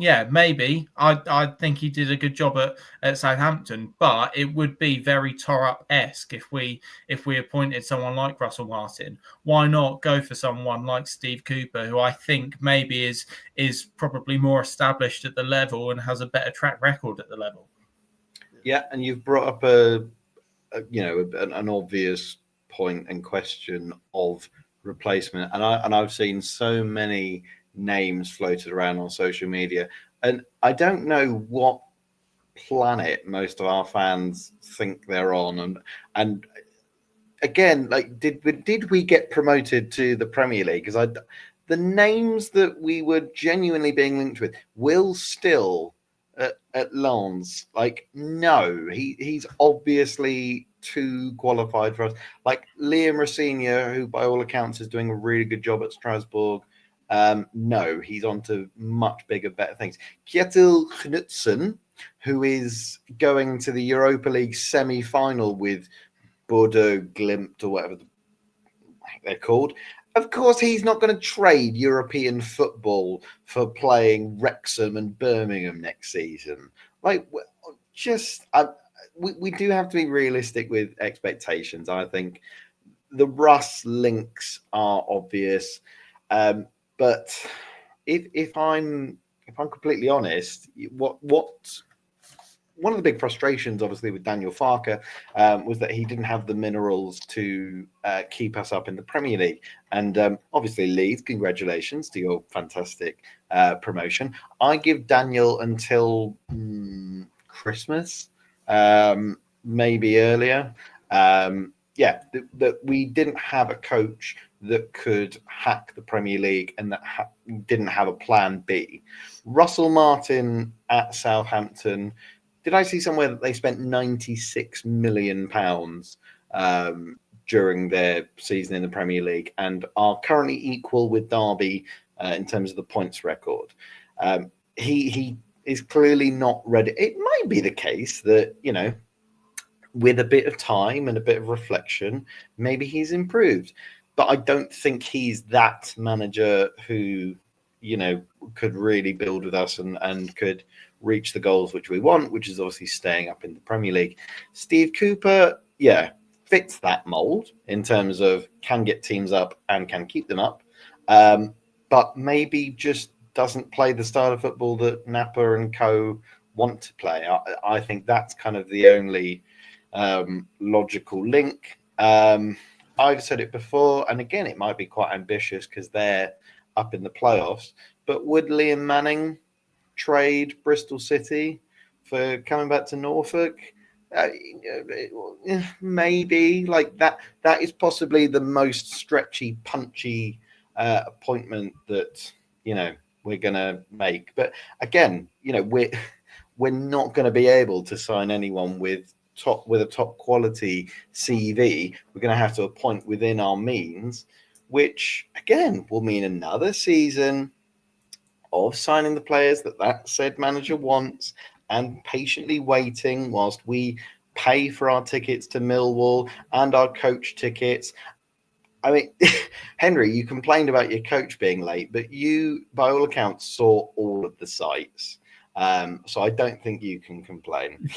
[SPEAKER 2] I think he did a good job at Southampton, but it would be very Torup-esque if we appointed someone like Russell Martin. Why not go for someone like Steve Cooper, who I think maybe is probably more established at the level and has a better track record at the level.
[SPEAKER 3] Yeah, and you've brought up an obvious point and question of replacement, and I've seen so many names floated around on social media, and I don't know what planet most of our fans think they're on, and again, like, did we get promoted to the Premier League? Because the names that we were genuinely being linked with, Will Still at Lens, like, no, he's obviously too qualified for us. Like Liam Rosenior, who by all accounts is doing a really good job at Strasbourg. No, he's on to much bigger, better things. Kjetil Knutsen, who is going to the Europa League semi-final with Bordeaux Glimt or whatever they're called. Of course, he's not going to trade European football for playing Wrexham and Birmingham next season. Like, we do have to be realistic with expectations. I think the Russ links are obvious. But if I'm completely honest, what one of the big frustrations, obviously, with Daniel Farke was that he didn't have the minerals to keep us up in the Premier League. And obviously, Leeds, congratulations to your fantastic promotion. I give Daniel until Christmas, maybe earlier. That we didn't have a coach that could hack the Premier League and that didn't have a plan B. Russell Martin at Southampton. Did I see somewhere that they spent £96 million during their season in the Premier League and are currently equal with Derby in terms of the points record? He is clearly not ready. It might be the case that, with a bit of time and a bit of reflection, maybe he's improved. But I don't think he's that manager who, could really build with us and could reach the goals which we want, which is obviously staying up in the Premier League. Steve Cooper, fits that mold in terms of can get teams up and can keep them up, but maybe just doesn't play the style of football that Napa and co want to play. I think that's kind of the only logical link. I've said it before, and again, it might be quite ambitious because they're up in the playoffs, but would Liam Manning trade Bristol City for coming back to Norfolk? Maybe. Like that is possibly the most stretchy, punchy appointment that we're gonna make. But again, we're not going to be able to sign anyone with top quality CV, we're going to have to appoint within our means, which again will mean another season of signing the players that said manager wants and patiently waiting whilst we pay for our tickets to Millwall and our coach tickets. I mean, Henry, you complained about your coach being late, but you, by all accounts, saw all of the sites. So I don't think you can complain.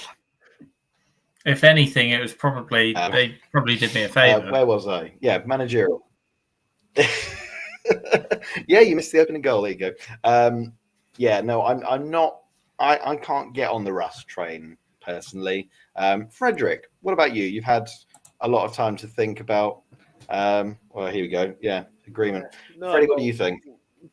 [SPEAKER 2] If anything, it was probably they probably did me a favour.
[SPEAKER 3] Where was I? Yeah, managerial. Yeah, you missed the opening goal. There you go. Yeah, no, I'm not. I can't get on the Russ train personally. Frederick, what about you? You've had a lot of time to think about. Well, here we go. Yeah, agreement.
[SPEAKER 1] No,
[SPEAKER 3] Freddie, what do you think?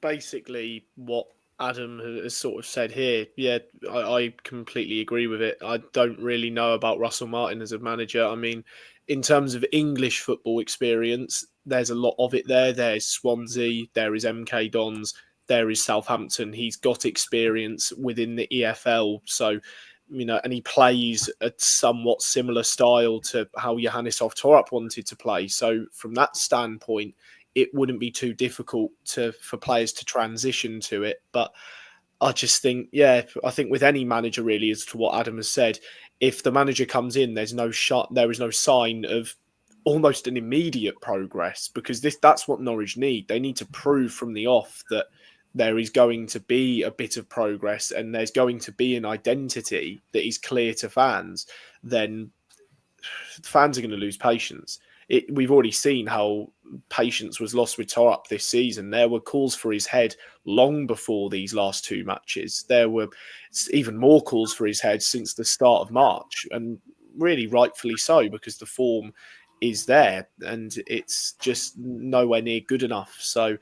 [SPEAKER 1] Basically, what Adam has sort of said here, yeah, I completely agree with it. I don't really know about Russell Martin as a manager. I mean, in terms of English football experience, there's a lot of it there. There's Swansea, there is MK Dons, there is Southampton. He's got experience within the EFL. So, you know, and he plays a somewhat similar style to how Johannes Hoff Thorup wanted to play. So from that standpoint, it wouldn't be too difficult for players to transition to it. But I just think, yeah, I think with any manager really, as to what Adam has said, if the manager comes in, there is no sign of almost an immediate progress, because that's what Norwich need. They need to prove from the off that there is going to be a bit of progress and there's going to be an identity that is clear to fans. Then fans are going to lose patience. We've already seen how patience was lost with Torup this season. There were calls for his head long before these last two matches. There were even more calls for his head since the start of March, and really rightfully so, because the form is there and it's just nowhere near good enough. So,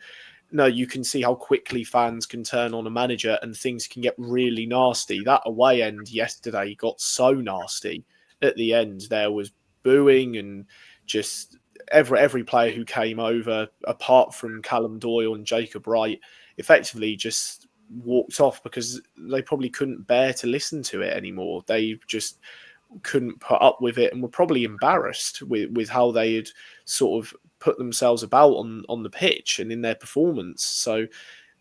[SPEAKER 1] no, you can see how quickly fans can turn on a manager and things can get really nasty. That away end yesterday got so nasty. At the end, there was booing and just every player who came over, apart from Callum Doyle and Jacob Wright, effectively just walked off because they probably couldn't bear to listen to it anymore. They just couldn't put up with it and were probably embarrassed with how they had sort of put themselves about on the pitch and in their performance. So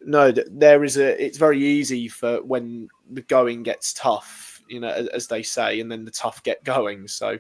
[SPEAKER 1] no, it's very easy for when the going gets tough, you know, as they say, and then the tough get going. So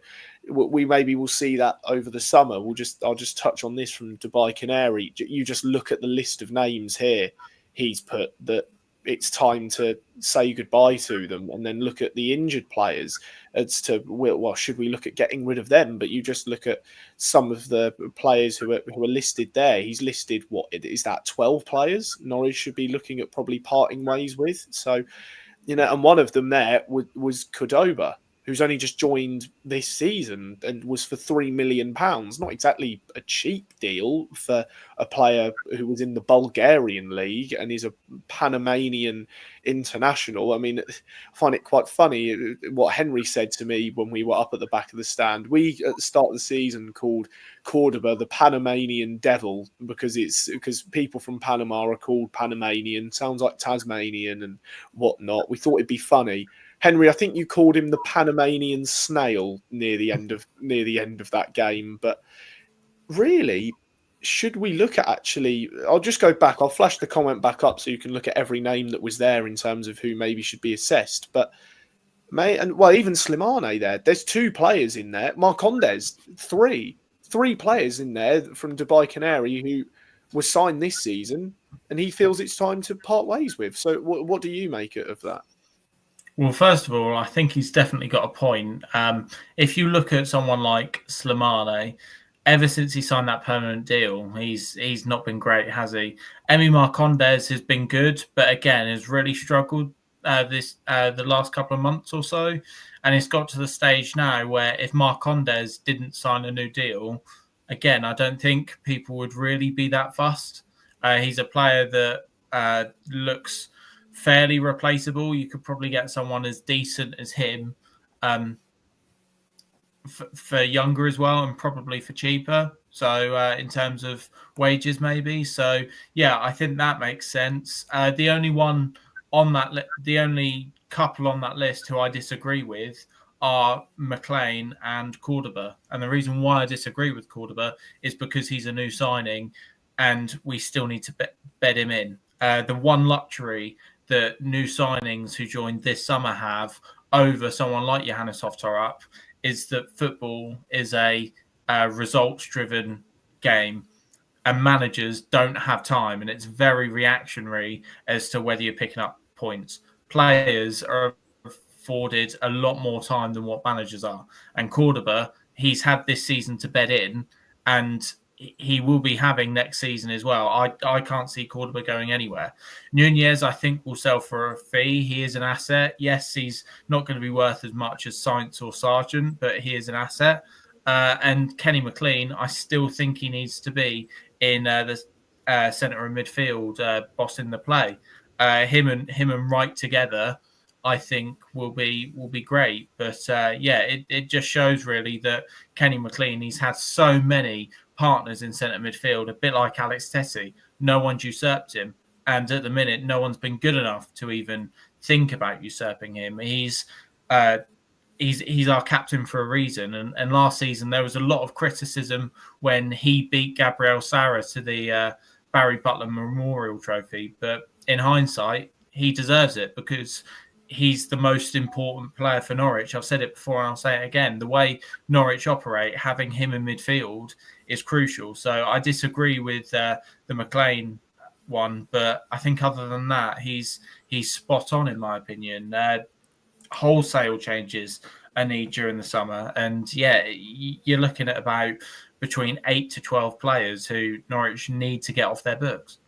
[SPEAKER 1] we maybe will see that over the summer. I'll just touch on this from Dubai Canary. You just look at the list of names here he's put that it's time to say goodbye to them, and then look at the injured players as to, well, should we look at getting rid of them? But you just look at some of the players who are listed there. He's listed, what is that, 12 players Norwich should be looking at probably parting ways with. So, you know, and one of them there was Cordoba, who's only just joined this season and was for £3 million. Not exactly a cheap deal for a player who was in the Bulgarian league and is a Panamanian international. I mean, I find it quite funny what Henry said to me when we were up at the back of the stand. We, at the start of the season, called Cordoba the Panamanian devil because people from Panama are called Panamanian. Sounds like Tasmanian and whatnot. We thought it'd be funny. Henry, I think you called him the Panamanian snail near the end of that game. But really, should we look at actually? I'll just go back. I'll flash the comment back up so you can look at every name that was there in terms of who maybe should be assessed. But even Slimane there. There's 2 players in there. Marcondes, 3 players in there from Dubai Canary who were signed this season, and he feels it's time to part ways with. So, what do you make of that?
[SPEAKER 2] Well, first of all, I think he's definitely got a point. If you look at someone like Slimane, ever since he signed that permanent deal, he's not been great, has he? Emi Marcondes has been good, but again, has really struggled the last couple of months or so. And it's got to the stage now where if Marcondes didn't sign a new deal, again, I don't think people would really be that fussed. He's a player that looks fairly replaceable. You could probably get someone as decent as him for younger as well, and probably for cheaper. So in terms of wages, maybe. So yeah, I think that makes sense. The only couple on that list who I disagree with are McLean and Cordoba. And the reason why I disagree with Cordoba is because he's a new signing and we still need to bed him in. The one luxury that new signings who joined this summer have over someone like Johannes Hoff Thorup is that football is a results-driven game, and managers don't have time, and it's very reactionary as to whether you're picking up points. Players are afforded a lot more time than what managers are. And Cordoba, he's had this season to bed in, and he will be having next season as well. I can't see Cordoba going anywhere. Nunez, I think, will sell for a fee. He is an asset. Yes, he's not going to be worth as much as Sainz or Sargent, but he is an asset. And Kenny McLean, I still think he needs to be in the centre and midfield, bossing the play. Him and Wright together, I think will be great. But it just shows really that Kenny McLean, he's had so many partners in centre midfield, a bit like Alex Tessie. No one's usurped him, and at the minute, no one's been good enough to even think about usurping him. He's our captain for a reason. And last season, there was a lot of criticism when he beat Gabriel Sara to the Barry Butler Memorial Trophy. But in hindsight, he deserves it because he's the most important player for Norwich. I've said it before and I'll say it again. The way Norwich operate, having him in midfield is crucial. So I disagree with the McLean one, but I think other than that, he's spot on in my opinion. Wholesale changes are needed during the summer, and you're looking at about between 8 to 12 players who Norwich need to get off their books.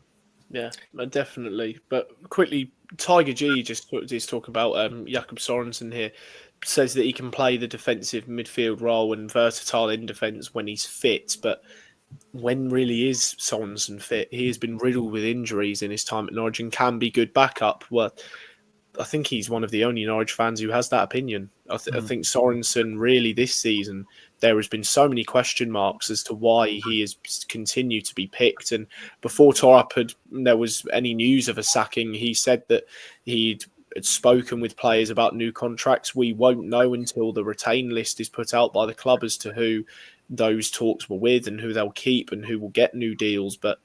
[SPEAKER 1] Yeah, definitely. But quickly, Tiger G just talking about Jakob Sorensen here, says that he can play the defensive midfield role and versatile in defence when he's fit, but when really is Sorensen fit? He has been riddled with injuries in his time at Norwich and can be good backup. Well, I think he's one of the only Norwich fans who has that opinion. I think Sorensen really this season, there has been so many question marks as to why he has continued to be picked. And before Torup there was any news of a sacking, he said that he'd spoken with players about new contracts. We won't know until the retain list is put out by the club as to who those talks were with and who they'll keep and who will get new deals. But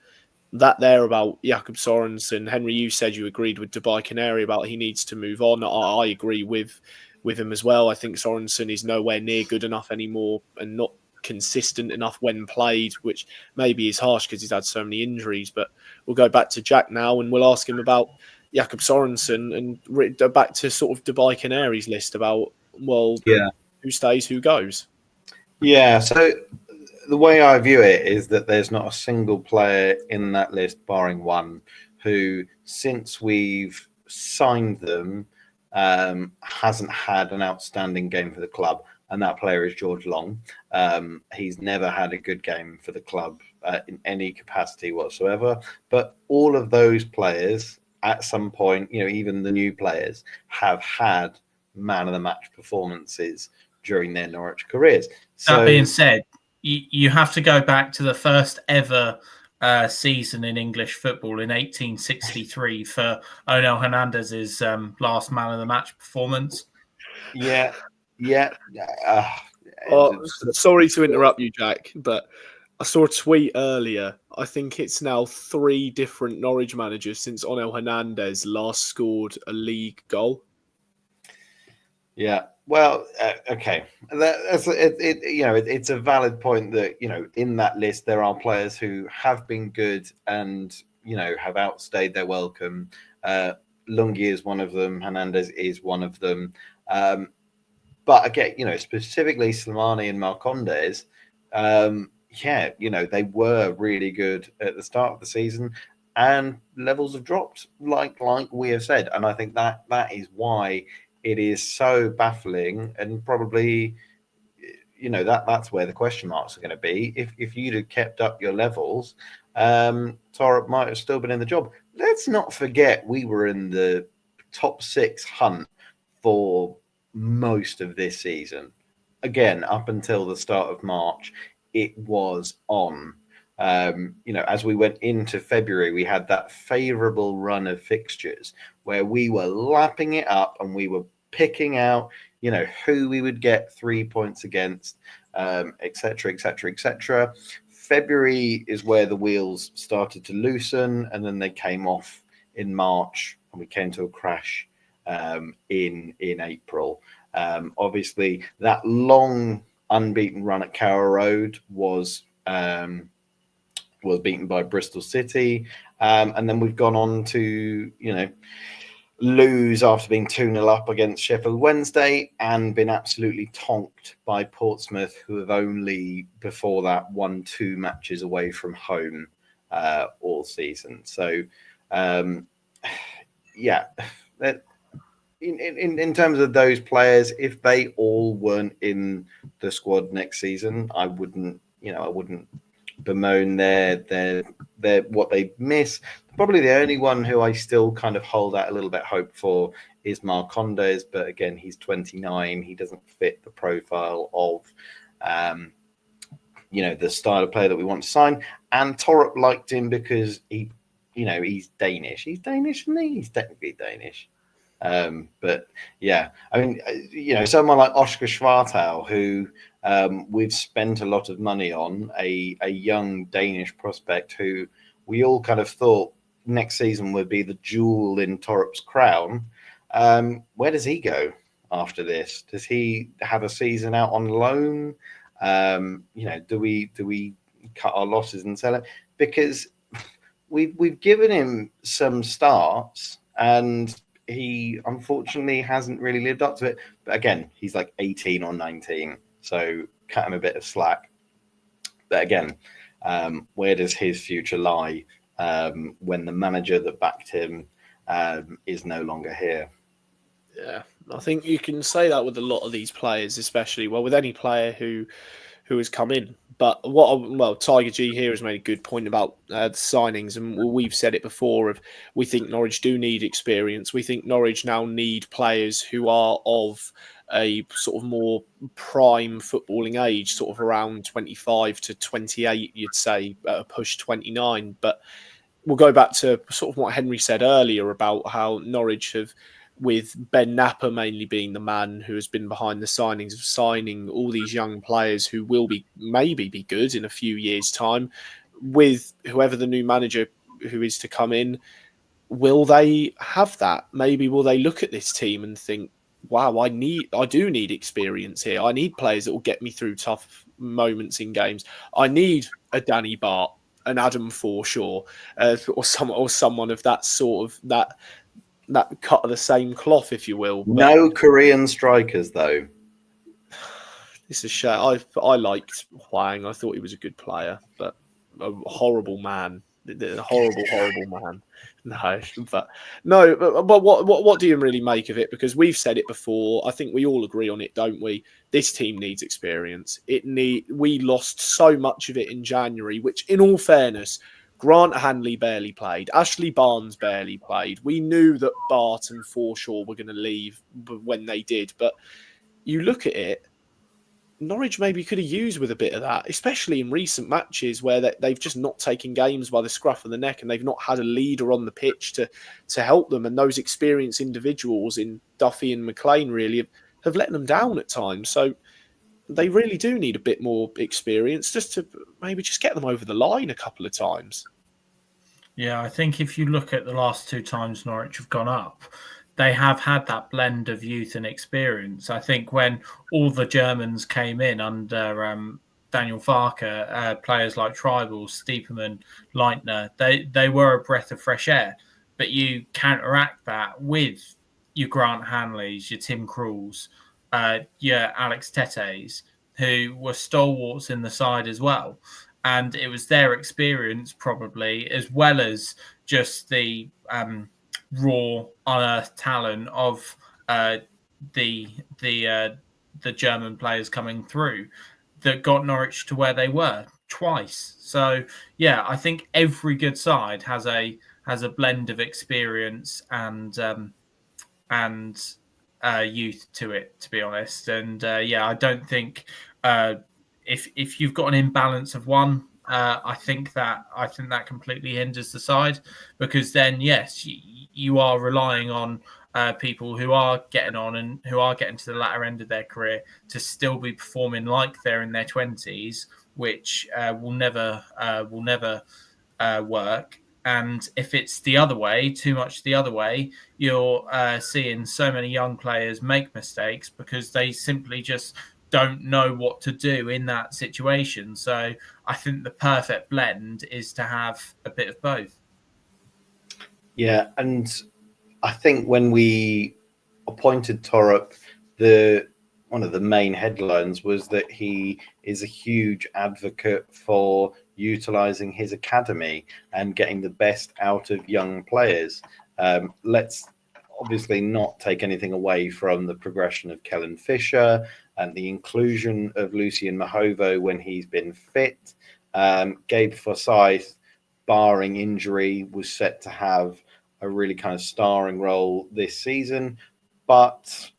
[SPEAKER 1] that there about Jakob Sorensen, Henry, you said you agreed with Dubai Canary about he needs to move on. I agree with him as well. I think Sorensen is nowhere near good enough anymore and not consistent enough when played, which maybe is harsh because he's had so many injuries. But we'll go back to Jack now and we'll ask him about Jakob Sorensen and back to sort of Dubai Canary's list about, who stays, who goes.
[SPEAKER 3] Yeah, so the way I view it is that there's not a single player in that list, barring one, who, since we've signed them, hasn't had an outstanding game for the club, and that player is George Long. He's never had a good game for the club in any capacity whatsoever, but all of those players, at some point, even the new players, have had man of the match performances during their Norwich careers.
[SPEAKER 2] That being said, you have to go back to the first ever season in English football in 1863 for Onel Hernandez's last man of the match performance.
[SPEAKER 3] Yeah.
[SPEAKER 1] Sorry to interrupt you, Jack, but I saw a tweet earlier. I think it's now 3 different Norwich managers since Onel Hernandez last scored a league goal.
[SPEAKER 3] Yeah. Well, okay. It's a valid point that, in that list, there are players who have been good and, have outstayed their welcome. Lungi is one of them. Hernandez is one of them. But again, specifically Slimani and Marcondes, they were really good at the start of the season and levels have dropped like we have said. And I think that is why it is so baffling, and probably, that's where the question marks are going to be. If you'd have kept up your levels, Torup might have still been in the job. Let's not forget we were in the top 6 hunt for most of this season. Again, up until the start of March, it was on. As we went into February, we had that favourable run of fixtures where we were lapping it up and we were picking out, who we would get 3 points against, etc., etc., etc. February is where the wheels started to loosen, and then they came off in March, and we came to a crash in April. Obviously, that long unbeaten run at Carrow Road was beaten by Bristol City, and then we've gone on to lose after being 2-0 up against Sheffield Wednesday and been absolutely tonked by Portsmouth, who have only before that won 2 matches away from home all season. So in terms of those players, if they all weren't in the squad next season, I wouldn't bemoan their what they miss. Probably the only one who I still kind of hold out a little bit hope for is Marcondes, but again, he's 29. He doesn't fit the profile of the style of player that we want to sign. And Torup liked him because he's Danish. He's Danish, isn't he? He's technically Danish. But yeah, I mean, someone like Oscar Schwartau, who we've spent a lot of money on, a young Danish prospect who we all kind of thought next season would be the jewel in Torup's crown. Where does he go after this? Does he have a season out on loan? Do we cut our losses and sell it? Because we've given him some starts and he unfortunately hasn't really lived up to it. But again, he's like 18 or 19, so cut him a bit of slack. But again, where does his future lie when the manager that backed him is no longer here?
[SPEAKER 1] Yeah, I think you can say that with a lot of these players, especially with any player who has come in. But Tiger G here has made a good point about the signings, and we've said it before. We think Norwich do need experience. We think Norwich now need players who are of a sort of more prime footballing age, sort of around 25 to 28, you'd say, push 29. But we'll go back to sort of what Henry said earlier about how Norwich have, with Ben Napper mainly being the man who has been behind the signings of signing all these young players who will maybe be good in a few years' time, with whoever the new manager who is to come in, will they have that? Maybe will they look at this team and think, wow, I do need experience here. I need players that will get me through tough moments in games. I need a Danny Bart, an Adam Forshaw, or someone of that sort of that cut of the same cloth, if you will. But
[SPEAKER 3] no Korean strikers, though.
[SPEAKER 1] It's a shame. I liked Hwang. I thought he was a good player, but a horrible man. A horrible man. But what do you really make of it? Because we've said it before. I think we all agree on it, don't we? This team needs experience. We lost so much of it in January, which, in all fairness, Grant Hanley barely played. Ashley Barnes barely played. We knew that Bart and Forshaw were going to leave when they did. But you look at it, Norwich maybe could have used with a bit of that, especially in recent matches where they've just not taken games by the scruff of the neck and they've not had a leader on the pitch to help them. And those experienced individuals in Duffy and McLean really have let them down at times. So they really do need a bit more experience just to maybe just get them over the line a couple of times.
[SPEAKER 2] Yeah, I think if you look at the last 2 times Norwich have gone up, they have had that blend of youth and experience. I think when all the Germans came in under Daniel Farke, players like Tribal, Stiepermann, Leitner, they were a breath of fresh air. But you counteract that with your Grant Hanleys, your Tim Krul's, your Alex Tetes, who were stalwarts in the side as well. And it was their experience, probably, as well as just the raw unearthed talent of the German players coming through that got Norwich to where they were twice. So yeah, I think every good side has a blend of experience and youth to it, to be honest. And I don't think if you've got an imbalance of one, I think that completely hinders the side, because then yes, you are relying on people who are getting on and who are getting to the latter end of their career to still be performing like they're in their 20s, which will never work. And if it's the other way, too much the other way, you're seeing so many young players make mistakes because they simply just don't know what to do in that situation. So I think the perfect blend is to have a bit of both.
[SPEAKER 3] Yeah, and I think when we appointed Torup, one of the main headlines was that he is a huge advocate for utilizing his academy and getting the best out of young players. Let's obviously not take anything away from the progression of Kellen Fisher and the inclusion of Lucien Mahovo when he's been fit. Gabe Forsyth, barring injury, was set to have a really kind of starring role this season. But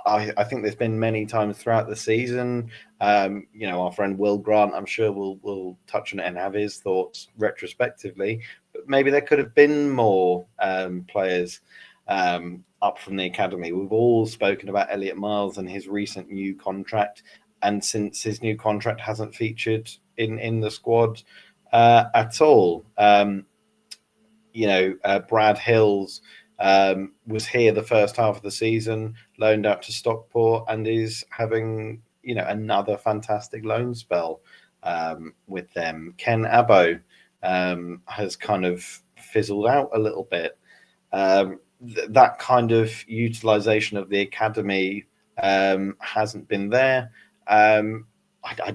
[SPEAKER 3] I think there's been many times throughout the season, our friend Will Grant, I'm sure will touch on it and have his thoughts retrospectively, but maybe there could have been more players up from the academy. We've all spoken about Elliot Miles and his recent new contract, and since his new contract hasn't featured in the squad at all. Brad Hills was here the first half of the season, loaned out to Stockport, and is having another fantastic loan spell with them. Ken Abbo has kind of fizzled out a little bit. That kind of utilization of the academy hasn't been there. I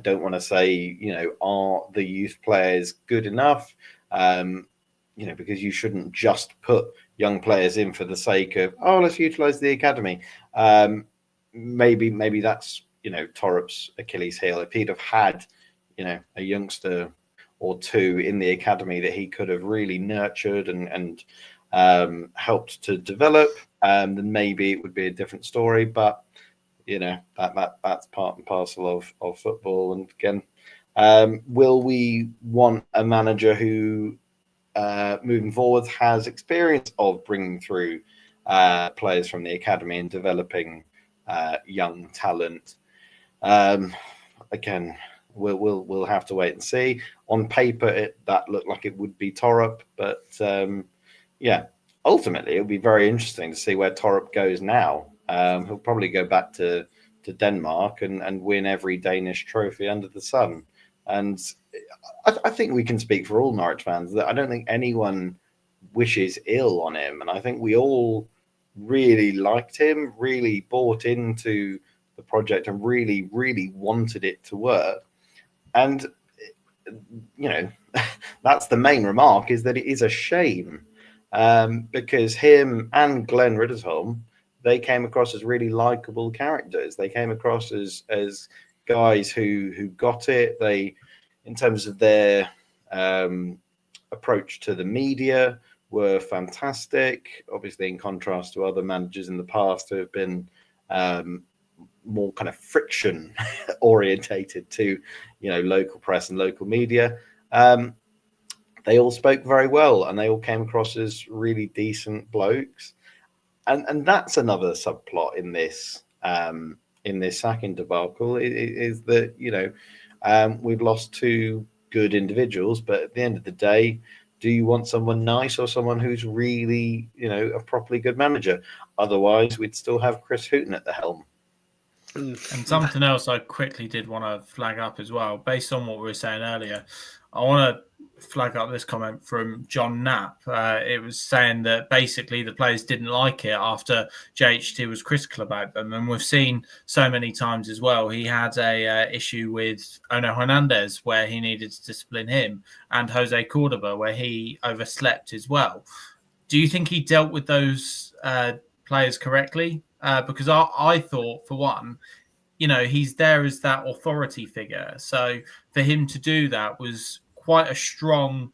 [SPEAKER 3] don't want to say, are the youth players good enough? Because you shouldn't just put young players in for the sake of, let's utilize the academy. Maybe that's, Torup's Achilles heel. If he'd have had, a youngster or two in the academy that he could have really nurtured and helped to develop, then maybe it would be a different story. But, that's part and parcel of football. And again, will we want a manager who moving forward has experience of bringing through players from the academy and developing young talent? Again, we'll have to wait and see. On paper, that looked like it would be Torup, but ultimately it'll be very interesting to see where Torup goes now. He'll probably go back to Denmark and win every Danish trophy under the sun. And I think we can speak for all Norwich fans that I don't think anyone wishes ill on him. And I think we all really liked him, really bought into the project and really, really wanted it to work. And, that's the main remark, is that it is a shame because him and Glenn Riddersholm, they came across as really likable characters. They came across as guys who got it. They, in terms of their approach to the media, were fantastic. Obviously, in contrast to other managers in the past who have been more kind of friction orientated to, local press and local media. They all spoke very well, and they all came across as really decent blokes. And that's another subplot in this sacking debacle is that we've lost two good individuals, but at the end of the day, do you want someone nice or someone who's really a properly good manager? Otherwise, we'd still have Chris Hughton at the helm.
[SPEAKER 2] And something else I quickly did want to flag up as well, based on what we were saying earlier. I want to flag up this comment from John Knapp. It was saying that basically the players didn't like it after JHT was critical about them. And we've seen so many times as well, he had a issue with Ono Hernandez where he needed to discipline him, and Jose Cordoba where he overslept as well. Do you think he dealt with those players correctly? Because I thought, for one, he's there as that authority figure. So for him to do that was quite a strong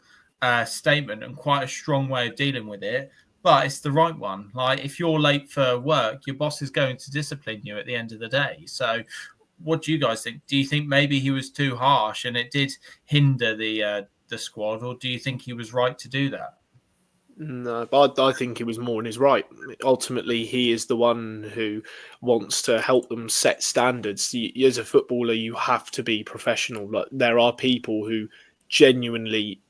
[SPEAKER 2] statement and quite a strong way of dealing with it. But it's the right one. Like, if you're late for work, your boss is going to discipline you at the end of the day. So what do you guys think? Do you think maybe he was too harsh and it did hinder the squad, or do you think he was right to do that?
[SPEAKER 1] No, but I think he was more in his right. Ultimately, he is the one who wants to help them set standards. As a footballer, you have to be professional. Like, there are people who genuinely,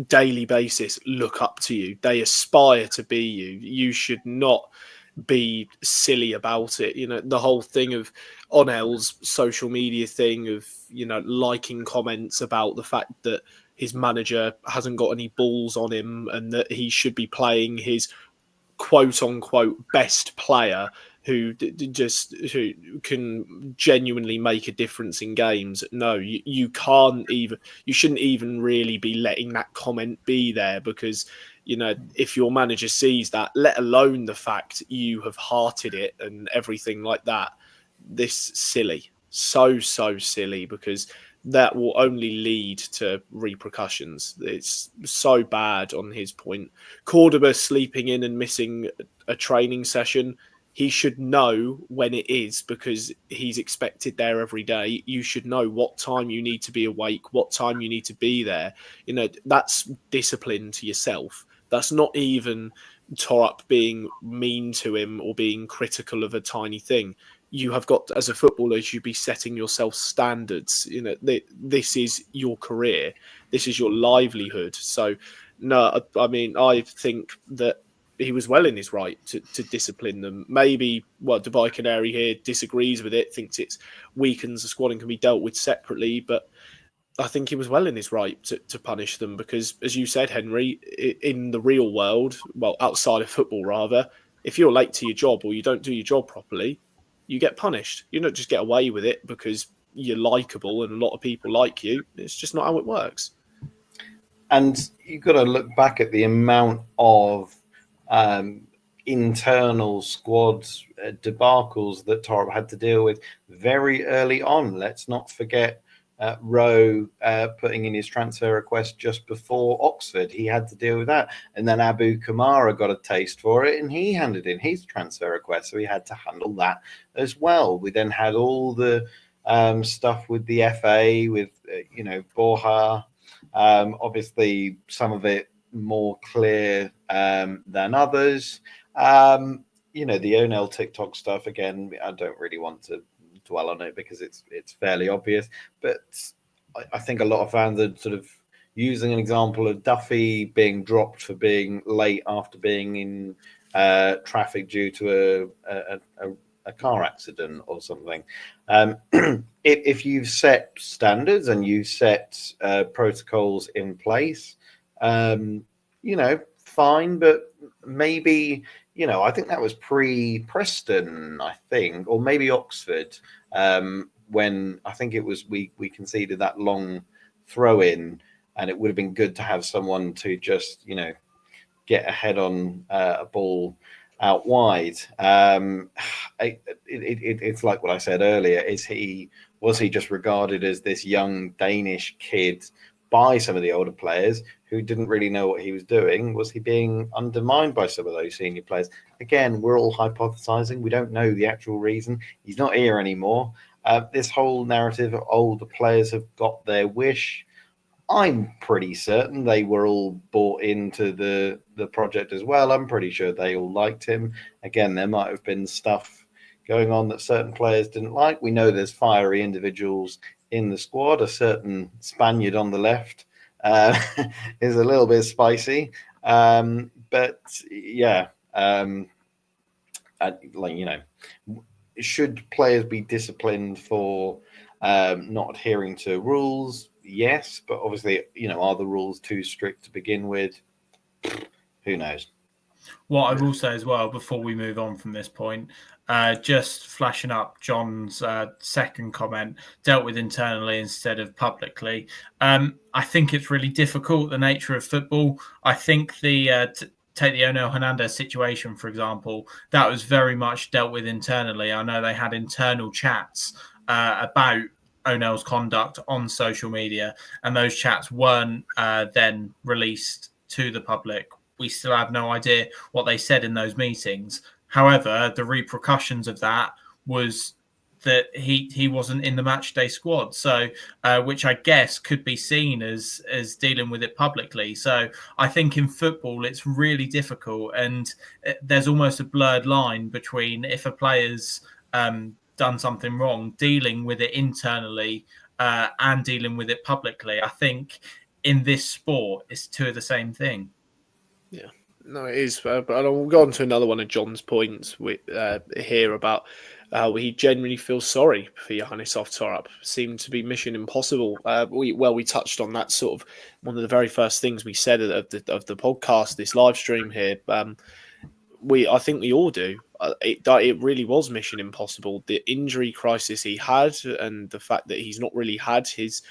[SPEAKER 1] daily basis, look up to you. They aspire to be you. You should not be silly about it. The whole thing of Onel's social media thing of, liking comments about the fact that his manager hasn't got any balls on him and that he should be playing his quote unquote best player who can genuinely make a difference in games. No, you can't even, you shouldn't even really be letting that comment be there, because if your manager sees that, let alone the fact you have hearted it and everything like that, this silly, so silly, because that will only lead to repercussions. It's so bad on his point. Cordoba sleeping in and missing a training session, he should know when it is, because he's expected there every day. You should know what time you need to be awake, what time you need to be there. That's discipline to yourself. That's not even Torup being mean to him or being critical of a tiny thing. You have got, as a footballer, you should be setting yourself standards. This is your career. This is your livelihood. So, no, I mean, I think that he was well in his right to discipline them. Maybe, Dubai Canary here disagrees with it, thinks it weakens the squad and can be dealt with separately. But I think he was well in his right to punish them, because, as you said, Henry, in the real world, outside of football rather, if you're late to your job or you don't do your job properly, you get punished. You don't just get away with it because you're likable and a lot of people like you. It's just not how it works.
[SPEAKER 3] And you've got to look back at the amount of internal squad debacles that Torup had to deal with very early on. Let's not forget Rowe putting in his transfer request just before Oxford. He had to deal with that. And then Abu Kamara got a taste for it and he handed in his transfer request. So he had to handle that as well. We then had all the stuff with the FA, with, Borja. Obviously, some of it more clear than others. The Onel TikTok stuff, again, I don't really want to dwell on it because it's fairly obvious, but I think a lot of fans are sort of using an example of Duffy being dropped for being late after being in traffic due to a car accident or something. If you've set standards and you've set protocols in place, fine, but maybe, I think that was pre-Preston, I think, or maybe Oxford, when I think it was we conceded that long throw-in, and it would have been good to have someone to just, get ahead on a ball out wide. It's like what I said earlier. Was he just regarded as this young Danish kid by some of the older players who didn't really know what he was doing? Was he being undermined by some of those senior players? Again, we're all hypothesizing. We don't know the actual reason. He's not here anymore. This whole narrative of older players have got their wish. I'm pretty certain they were all bought into the project as well. I'm pretty sure they all liked him. Again, there might have been stuff going on that certain players didn't like. We know there's fiery individuals in the squad. A certain Spaniard on the left is a little bit spicy. But yeah, should players be disciplined for not adhering to rules? Yes, but obviously, are the rules too strict to begin with? Who knows?
[SPEAKER 2] What I will say as well, before we move on from this point, just flashing up John's second comment, dealt with internally instead of publicly. I think it's really difficult, the nature of football. I think take the Onel Hernandez situation, for example, that was very much dealt with internally. I know they had internal chats about Onel's conduct on social media, and those chats weren't then released to the public. We still have no idea what they said in those meetings. However, the repercussions of that was that he wasn't in the match day squad. So, which I guess could be seen as dealing with it publicly. So I think in football, it's really difficult. And there's almost a blurred line between if a player's done something wrong, dealing with it internally and dealing with it publicly. I think in this sport, it's two of the same thing.
[SPEAKER 1] Yeah, no, it is. But I'll go on to another one of John's points here about how he genuinely feels sorry for Johannes Hoff Thorup. Seemed to be mission impossible. We touched on that sort of one of the very first things we said of the podcast, this live stream here. I think we all do. It really was mission impossible. The injury crisis he had, and the fact that he's not really had his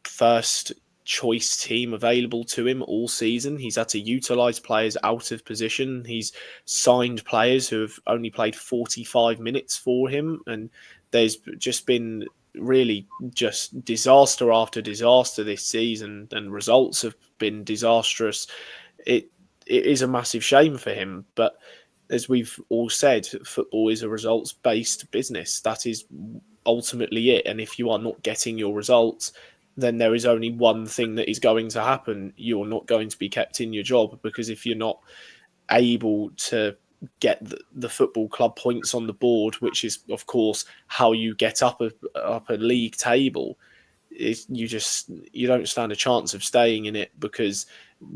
[SPEAKER 1] first choice team available to him all season. He's had to utilise players out of position. He's signed players who have only played 45 minutes for him, and there's just been really just disaster after disaster this season, and results have been disastrous. It is a massive shame for him, but as we've all said, football is a results-based business. That is ultimately it, and if you are not getting your results, then there is only one thing that is going to happen. You're not going to be kept in your job, because if you're not able to get the football club points on the board, which is, of course, how you get up a league table, you don't stand a chance of staying in it because,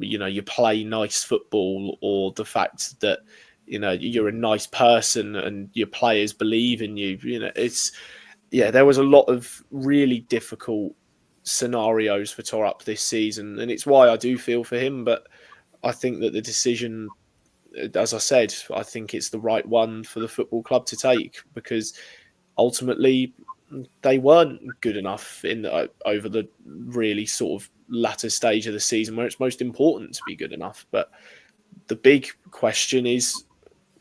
[SPEAKER 1] you play nice football, or the fact that, you're a nice person and your players believe in you. There was a lot of really difficult scenarios for Torup this season, and it's why I do feel for him. But I think that the decision, as I said, I think it's the right one for the football club to take, because ultimately they weren't good enough over the really sort of latter stage of the season where it's most important to be good enough. But the big question is,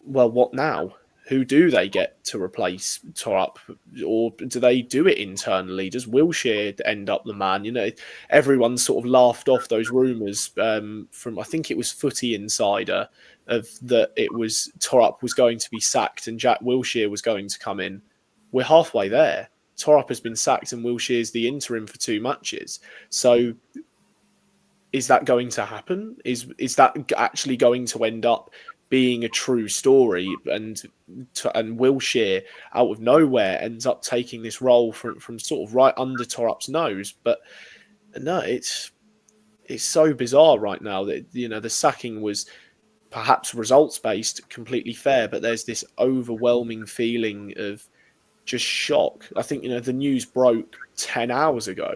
[SPEAKER 1] well, what now? Who do they get to replace Torup, or do they do it internally? Does Wilshere end up the man? Everyone sort of laughed off those rumours from, I think it was Footy Insider, of that it was Torup was going to be sacked and Jack Wilshere was going to come in. We're halfway there. Torup has been sacked and Wilshere's the interim for 2 matches. So is that going to happen? Is that actually going to end up being a true story, and Wilshere out of nowhere ends up taking this role from sort of right under Torup's nose? But no, it's so bizarre right now that the sacking was perhaps results based, completely fair, but there's this overwhelming feeling of just shock. I think the news broke 10 hours ago,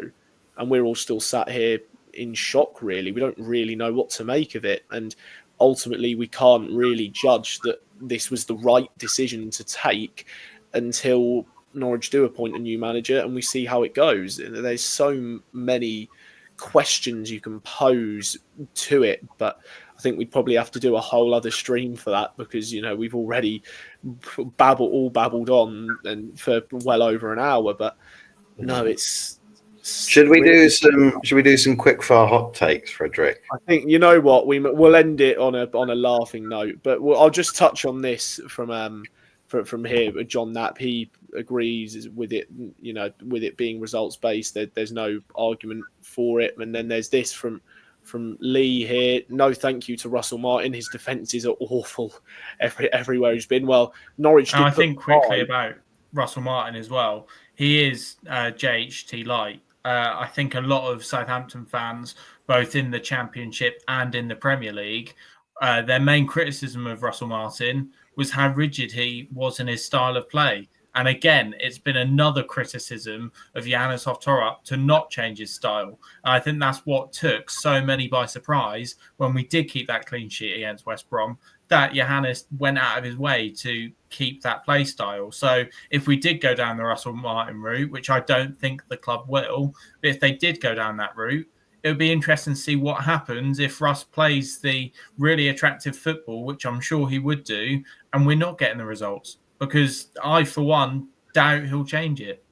[SPEAKER 1] and we're all still sat here in shock. Really, we don't really know what to make of it, and ultimately, we can't really judge that this was the right decision to take until Norwich do appoint a new manager and we see how it goes. There's so many questions you can pose to it, but I think we'd probably have to do a whole other stream for that, because we've already babbled on and for well over an hour. But no, it's.
[SPEAKER 3] Should we do some quick fire hot takes, Frederick?
[SPEAKER 1] I think what we'll end it on a laughing note, but I'll just touch on this from here. John Knapp, he agrees with it. With it being results based, there's no argument for it. And then there's this from Lee here. No, thank you to Russell Martin. His defences are awful everywhere he's been. Well, Norwich.
[SPEAKER 2] I think quickly about Russell Martin as well. He is JHT light. I think a lot of Southampton fans, both in the Championship and in the Premier League, their main criticism of Russell Martin was how rigid he was in his style of play. And again, it's been another criticism of Johannes Hoff Thorup to not change his style. And I think that's what took so many by surprise when we did keep that clean sheet against West Brom, that Johannes went out of his way to keep that play style. So if we did go down the Russell Martin route, which I don't think the club will, but if they did go down that route, it would be interesting to see what happens if Russ plays the really attractive football, which I'm sure he would do, and we're not getting the results. Because I, for one, doubt he'll change it.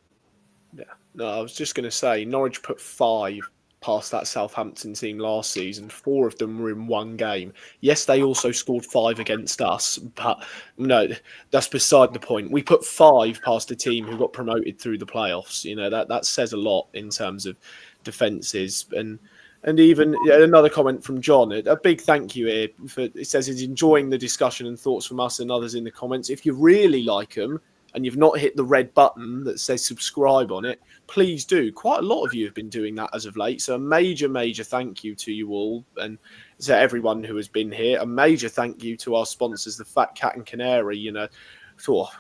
[SPEAKER 1] Yeah. No, I was just going to say, Norwich put 5 past that Southampton team last season. 4 of them were in one game. Yes, they also scored 5 against us, but no, that's beside the point. We put 5 past a team who got promoted through the playoffs. That says a lot in terms of defences. And even another comment from John, a big thank you here. It says he's enjoying the discussion and thoughts from us and others in the comments. If you really like them and you've not hit the red button that says subscribe on it, please do. Quite a lot of you have been doing that as of late. So a major, major thank you to you all and to everyone who has been here. A major thank you to our sponsors, the Fat Cat and Canary.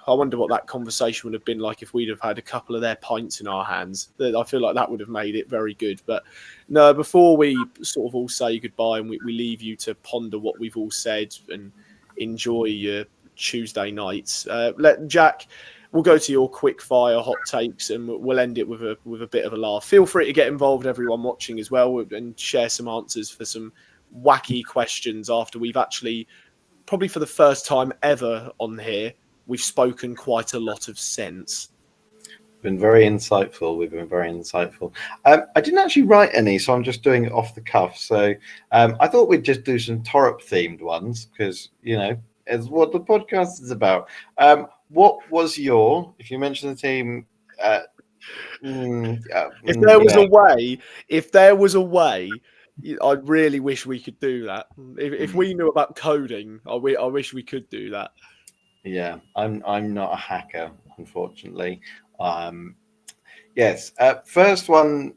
[SPEAKER 1] I wonder what that conversation would have been like if we'd have had a couple of their pints in our hands. I feel like that would have made it very good. But no, before we sort of all say goodbye and we leave you to ponder what we've all said and enjoy your Tuesday nights, Jack, we'll go to your quick fire hot takes and we'll end it with a bit of a laugh. Feel free to get involved, everyone watching as well, and share some answers for some wacky questions after we've actually, probably for the first time ever on here, we've spoken quite a lot of sense.
[SPEAKER 3] Been very insightful. We've been very insightful. I didn't actually write any, so I'm just doing it off the cuff. So I thought we'd just do some Torup themed ones because, it's what the podcast is about. What was if you mention the team,
[SPEAKER 1] if there was a way, I really wish we could do that. If we knew about coding, I wish we could do that.
[SPEAKER 3] Yeah, I'm not a hacker, unfortunately. Yes. First one,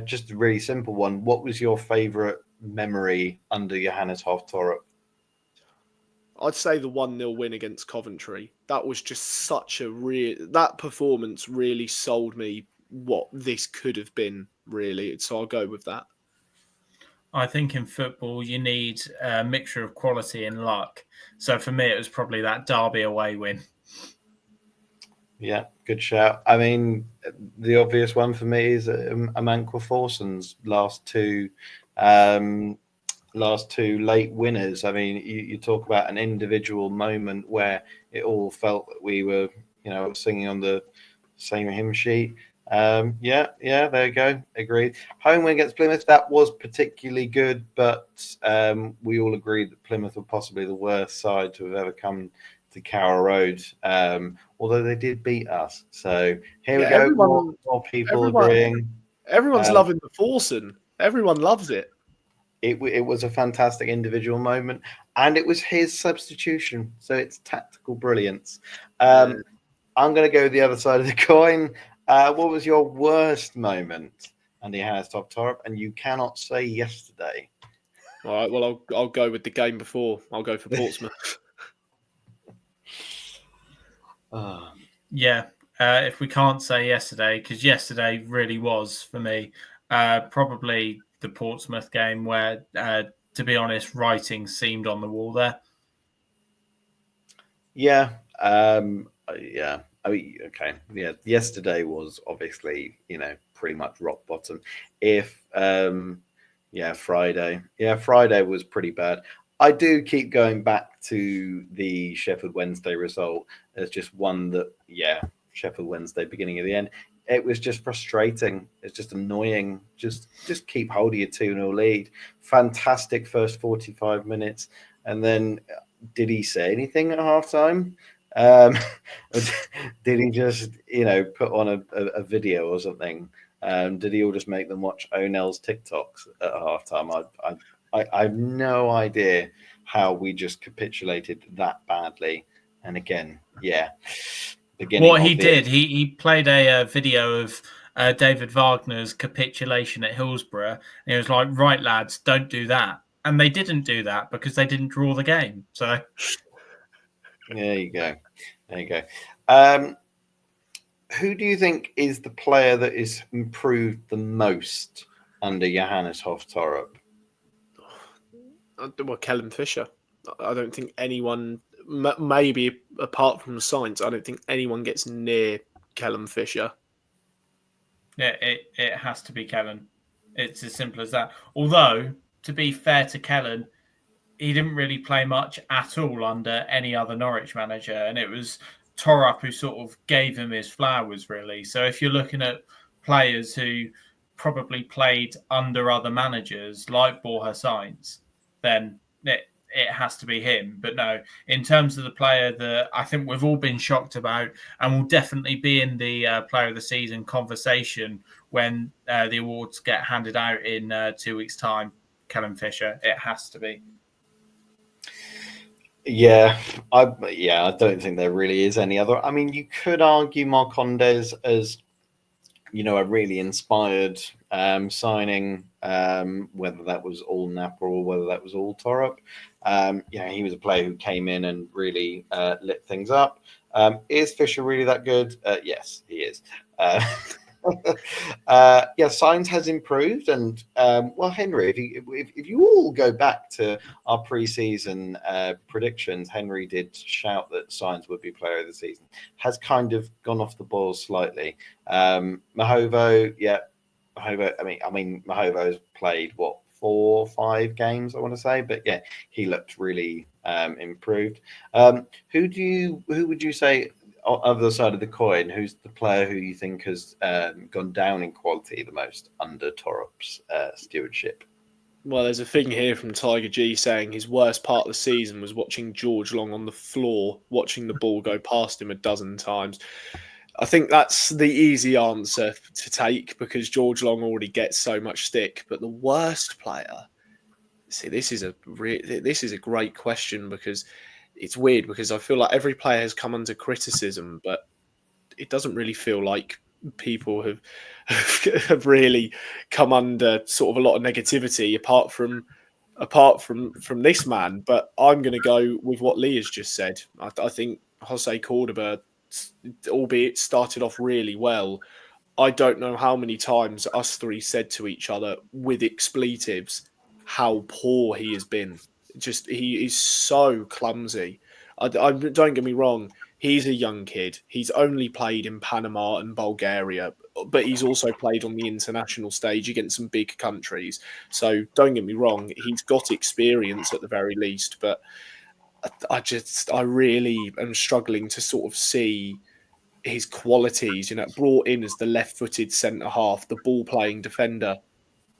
[SPEAKER 3] just a really simple one. What was your favourite memory under Johannes Hoff Thorup?
[SPEAKER 1] I'd say the 1-0 win against Coventry. That was just such that performance really sold me what this could have been, really. So I'll go with that.
[SPEAKER 2] I think in football, you need a mixture of quality and luck. So for me, it was probably that Derby away win.
[SPEAKER 3] Yeah, good shout. I mean, the obvious one for me is Amankwa Forson's last two late winners. I mean, you talk about an individual moment where it all felt that we were, singing on the same hymn sheet. Yeah, there you go. Agreed. Home win against Plymouth, that was particularly good, but we all agreed that Plymouth were possibly the worst side to have ever come to Carrow Road, although they did beat us. So here we go. More people agreeing.
[SPEAKER 1] Everyone's loving the Forson. Everyone loves it.
[SPEAKER 3] It was a fantastic individual moment, and it was his substitution, so it's tactical brilliance. I'm going to go the other side of the coin. What was your worst moment under Johannes Hoff Thorup? And you cannot say yesterday.
[SPEAKER 1] All right, well, I'll go with the game before. I'll go for Portsmouth.
[SPEAKER 2] Yeah, if we can't say yesterday, because yesterday really was, for me, probably the Portsmouth game where, to be honest, writing seemed on the wall there.
[SPEAKER 3] Yeah. Yeah. I mean, okay. Yeah. Yesterday was obviously, pretty much rock bottom. Friday. Yeah, Friday was pretty bad. I do keep going back to the Sheffield Wednesday result as just one that, Sheffield Wednesday, beginning of the end. It was just frustrating. It's just annoying. Just keep hold of your 2-0 lead. Fantastic first 45 minutes. And then, did he say anything at halftime? Did he just, put on a video or something? Did he all just make them watch Onel's TikToks at halftime? I have no idea how we just capitulated that badly. And again,
[SPEAKER 2] what he did, he played a video of David Wagner's capitulation at Hillsborough, and he was like, "Right, lads, don't do that." And they didn't do that because they didn't draw the game. So
[SPEAKER 3] there you go. Who do you think is the player that is improved the most under Johannes Hoff Thorup?
[SPEAKER 1] Well, Kellen Fisher. I don't think anyone, maybe apart from Science, I don't think anyone gets near Kellen Fisher.
[SPEAKER 2] Yeah, it has to be Kellen. It's as simple as that. Although, to be fair to Kellen, he didn't really play much at all under any other Norwich manager, and it was Torup who sort of gave him his flowers, really. So if you're looking at players who probably played under other managers like Borja Sainz, then it has to be him. But no, in terms of the player that I think we've all been shocked about and will definitely be in the player of the season conversation when the awards get handed out in 2 weeks' time, Callum Fisher, it has to be.
[SPEAKER 3] Yeah, I don't think there really is any other. I mean, you could argue Marcondes as, a really inspired signing, whether that was all Napa or whether that was all Torup. He was a player who came in and really lit things up. Is Fisher really that good? Yes, he is. Sainz has improved, and Henry, if you all go back to our pre-season predictions, Henry did shout that Sainz would be player of the season. Has kind of gone off the boils slightly. Mahovo, Mahovo's played 4 or 5 games, I want to say, but yeah, he looked really improved. Who would you say, on the other side of the coin, who's the player who you think has gone down in quality the most under Torup's stewardship?
[SPEAKER 1] Well, there's a thing here from Tiger G saying his worst part of the season was watching George Long on the floor, watching the ball go past him a dozen times. I think that's the easy answer to take because George Long already gets so much stick. But the worst player, see, this is a great question because it's weird because I feel like every player has come under criticism, but it doesn't really feel like people have really come under sort of a lot of negativity apart from this man. But I'm going to go with what Lee has just said. I think Jose Cordoba, albeit started off really well, I don't know how many times us three said to each other with expletives how poor he has been. Just he is so clumsy. I don't get me wrong. He's a young kid. He's only played in Panama and Bulgaria, but he's also played on the international stage against some big countries. So don't get me wrong. He's got experience at the very least, but I really am struggling to sort of see his qualities. Brought in as the left-footed centre half, the ball-playing defender,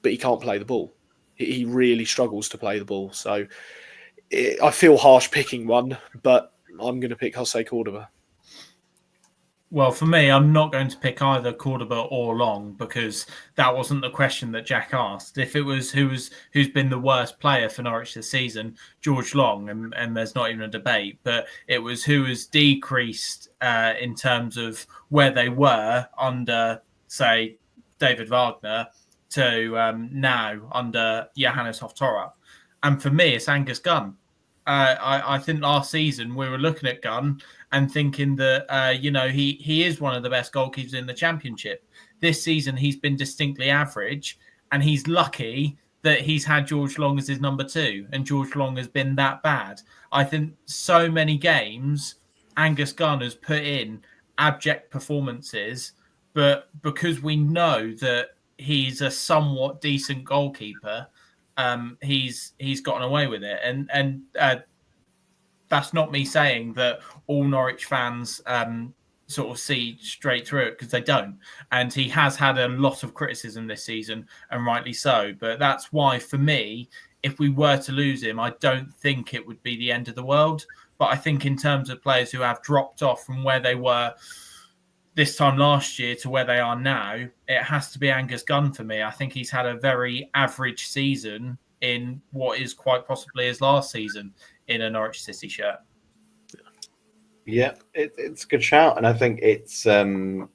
[SPEAKER 1] but he can't play the ball. He really struggles to play the ball. So I feel harsh picking one, but I'm going to pick Jose Cordoba.
[SPEAKER 2] Well, for me, I'm not going to pick either Cordoba or Long because that wasn't the question that Jack asked. If it was who's been the worst player for Norwich this season, George Long, and there's not even a debate, but it was who has decreased in terms of where they were under, say, David Wagner to now under Johannes Hoff Thorup. And for me, it's Angus Gunn. I think last season we were looking at Gunn and thinking that, he is one of the best goalkeepers in the Championship. This season, he's been distinctly average, and he's lucky that he's had George Long as his number 2, and George Long has been that bad. I think so many games, Angus Gunn has put in abject performances, but because we know that he's a somewhat decent goalkeeper, he's gotten away with it, and that's not me saying that all Norwich fans sort of see straight through it, because they don't. And he has had a lot of criticism this season, and rightly so. But that's why, for me, if we were to lose him, I don't think it would be the end of the world. But I think in terms of players who have dropped off from where they were this time last year to where they are now, it has to be Angus Gunn for me. I think he's had a very average season in what is quite possibly his last season in a Norwich City shirt.
[SPEAKER 3] Yeah, it's a good shout, and I think it's something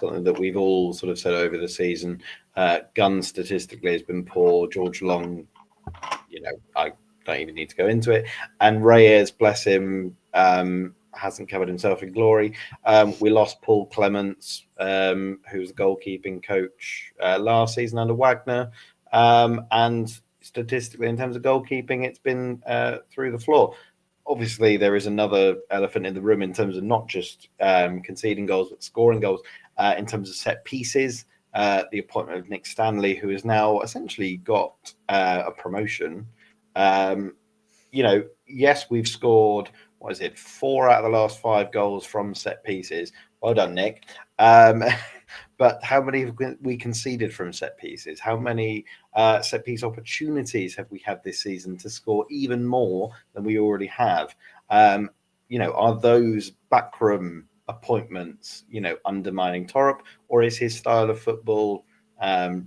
[SPEAKER 3] that we've all sort of said over the season. Gunn statistically has been poor. George Long, I don't even need to go into it. And Reyes, bless him, hasn't covered himself in glory. We lost Paul Clements, who was the goalkeeping coach last season under Wagner, and statistically, in terms of goalkeeping, it's been through the floor. Obviously, there is another elephant in the room in terms of not just conceding goals, but scoring goals. In terms of set pieces, the appointment of Nick Stanley, who has now essentially got a promotion. Yes, we've scored what is it? 4 out of the last 5 goals from set pieces. Well done, Nick. But how many have we conceded from set pieces? How many set piece opportunities have we had this season to score even more than we already have? Are those backroom appointments, undermining Torup, or is his style of football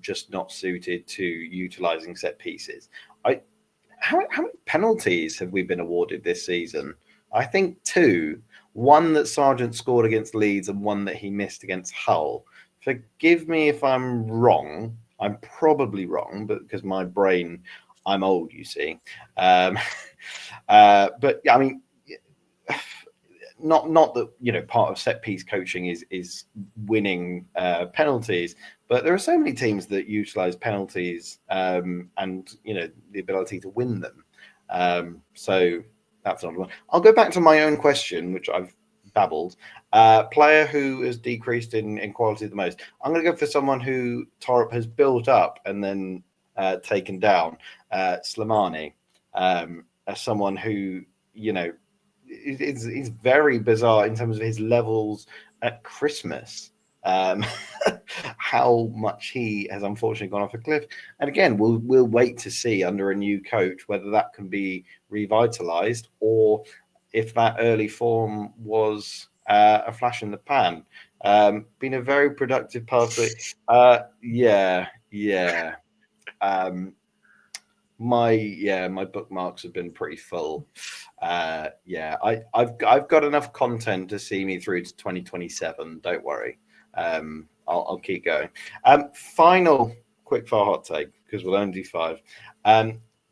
[SPEAKER 3] just not suited to utilising set pieces? How many penalties have we been awarded this season? I think 2. One that Sargent scored against Leeds and one that he missed against Hull. Forgive me if I'm wrong. I'm probably wrong, but because my brain, I'm old, you see. But I mean, not that part of set piece coaching is winning penalties, but there are so many teams that utilize penalties and the ability to win them. So that's not one. I'll go back to my own question, which I've babbled. Player who has decreased in quality the most. I'm going to go for someone who Torup has built up and then taken down. Slimani, as someone who is very bizarre in terms of his levels at Christmas. How much he has unfortunately gone off a cliff. And again, we'll wait to see under a new coach whether that can be revitalized or if that early form was a flash in the pan. Been a very productive past week. My bookmarks have been pretty full. I've got enough content to see me through to 2027. Don't worry. I'll keep going. Final quickfire hot take, because we'll only do 5.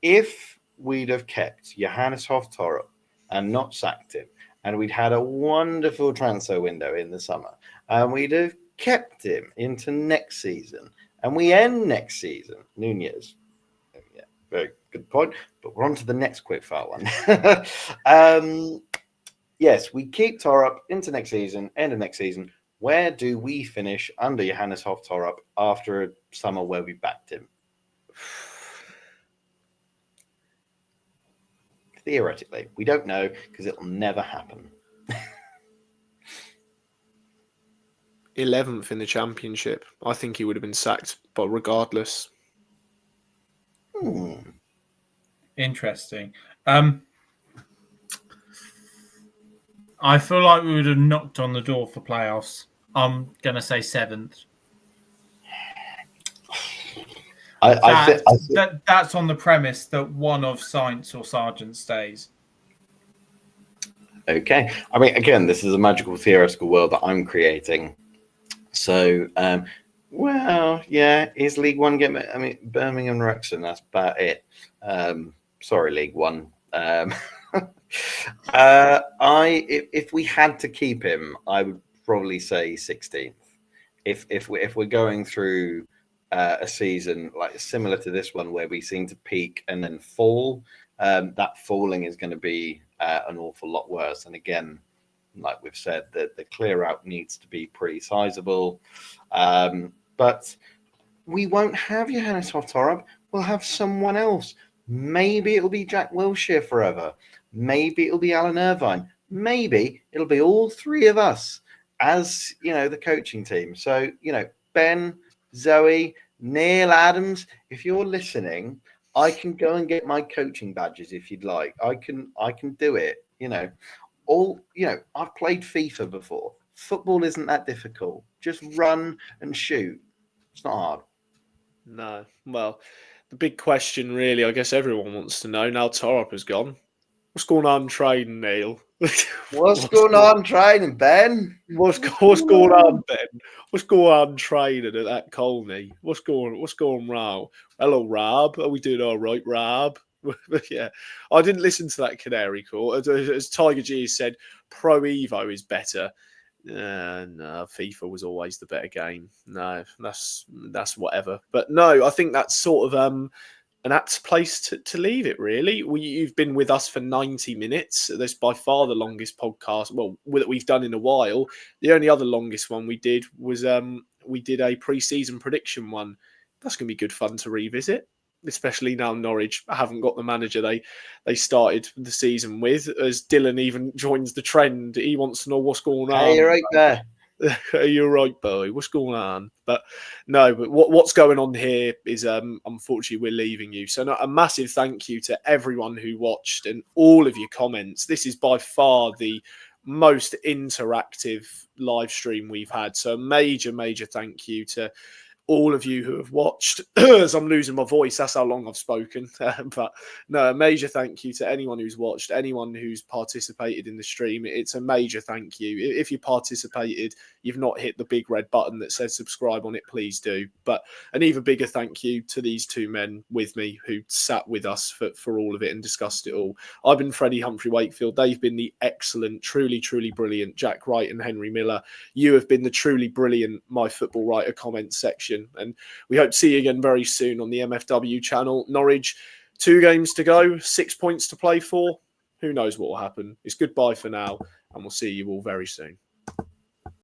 [SPEAKER 3] If we'd have kept Johannes Hoff Thorup and not sacked him, and we'd had a wonderful transfer window in the summer, and we'd have kept him into next season, and we end next season, Nunez. Yeah, very good point. But we're on to the next quickfire one. Yes, we keep Torup into next season, end of next season. Where do we finish under Johannes Hoff Thorup after a summer where we backed him? Theoretically, we don't know because it'll never happen.
[SPEAKER 1] 11th in the championship. I think he would have been sacked, but regardless.
[SPEAKER 2] Interesting. I feel like we would have knocked on the door for playoffs. I'm going to say 7th. That's on the premise that one of Sainz or Sargent stays.
[SPEAKER 3] Okay. I mean, again, this is a magical theoretical world that I'm creating. So, is League One getting? I mean, Birmingham Wrexham, that's about it. Sorry, League One. If we had to keep him, I would probably say 16th. If we're going through a season like similar to this one where we seem to peak and then fall, that falling is going to be an awful lot worse. And again, like we've said, the clear out needs to be pretty sizable. But we won't have Johannes Hoff Thorup. We'll have someone else. Maybe it'll be Jack Wilshere forever. Maybe it'll be Alan Irvine. Maybe it'll be all 3 of us as, the coaching team. So, Ben, Zoe, Neil Adams, if you're listening, I can go and get my coaching badges if you'd like. I can do it. I've played FIFA before. Football isn't that difficult. Just run and shoot. It's not hard.
[SPEAKER 1] No. Well, the big question, really, I guess everyone wants to know now Torup has gone. What's going on in training, Neil?
[SPEAKER 3] What's going on in training, Ben?
[SPEAKER 1] What's going on, Ben? What's going on in training at that Colney? What's going wrong? Hello, Rob. Are we doing all right, Rob? Yeah, I didn't listen to that Canary call. As Tiger G said, Pro Evo is better. No, FIFA was always the better game. No, that's whatever. But no, I think that's sort of an apt place to leave it, really. You've been with us for 90 minutes. That's by far the longest podcast, that we've done in a while. The only other longest one we did was we did a pre-season prediction one. That's going to be good fun to revisit. especially now Norwich haven't got the manager they started the season with, as Dylan even joins the trend. He wants to know what's going on.
[SPEAKER 3] Hey, you're right there.
[SPEAKER 1] You're right, boy. What's going on? But no, but what's going on here is unfortunately we're leaving you. So a massive thank you to everyone who watched and all of your comments. This is by far the most interactive live stream we've had. So major thank you to all of you who have watched. As I'm losing my voice, that's how long I've spoken. But no, a major thank you to anyone who's watched, anyone who's participated in the stream. It's a major thank you. If you participated, you've not hit the big red button that says subscribe on it, please do. But an even bigger thank you to these two men with me who sat with us for all of it and discussed it all. I've been Freddie Humphrey Wakefield. They've been the excellent, truly brilliant Jack Wright and Henry Miller. You have been the truly brilliant My Football Writer comment section. And we hope to see you again very soon on the MFW channel. Norwich, 2 games to go, 6 points to play for. Who knows what will happen? It's goodbye for now, and we'll see you all very soon.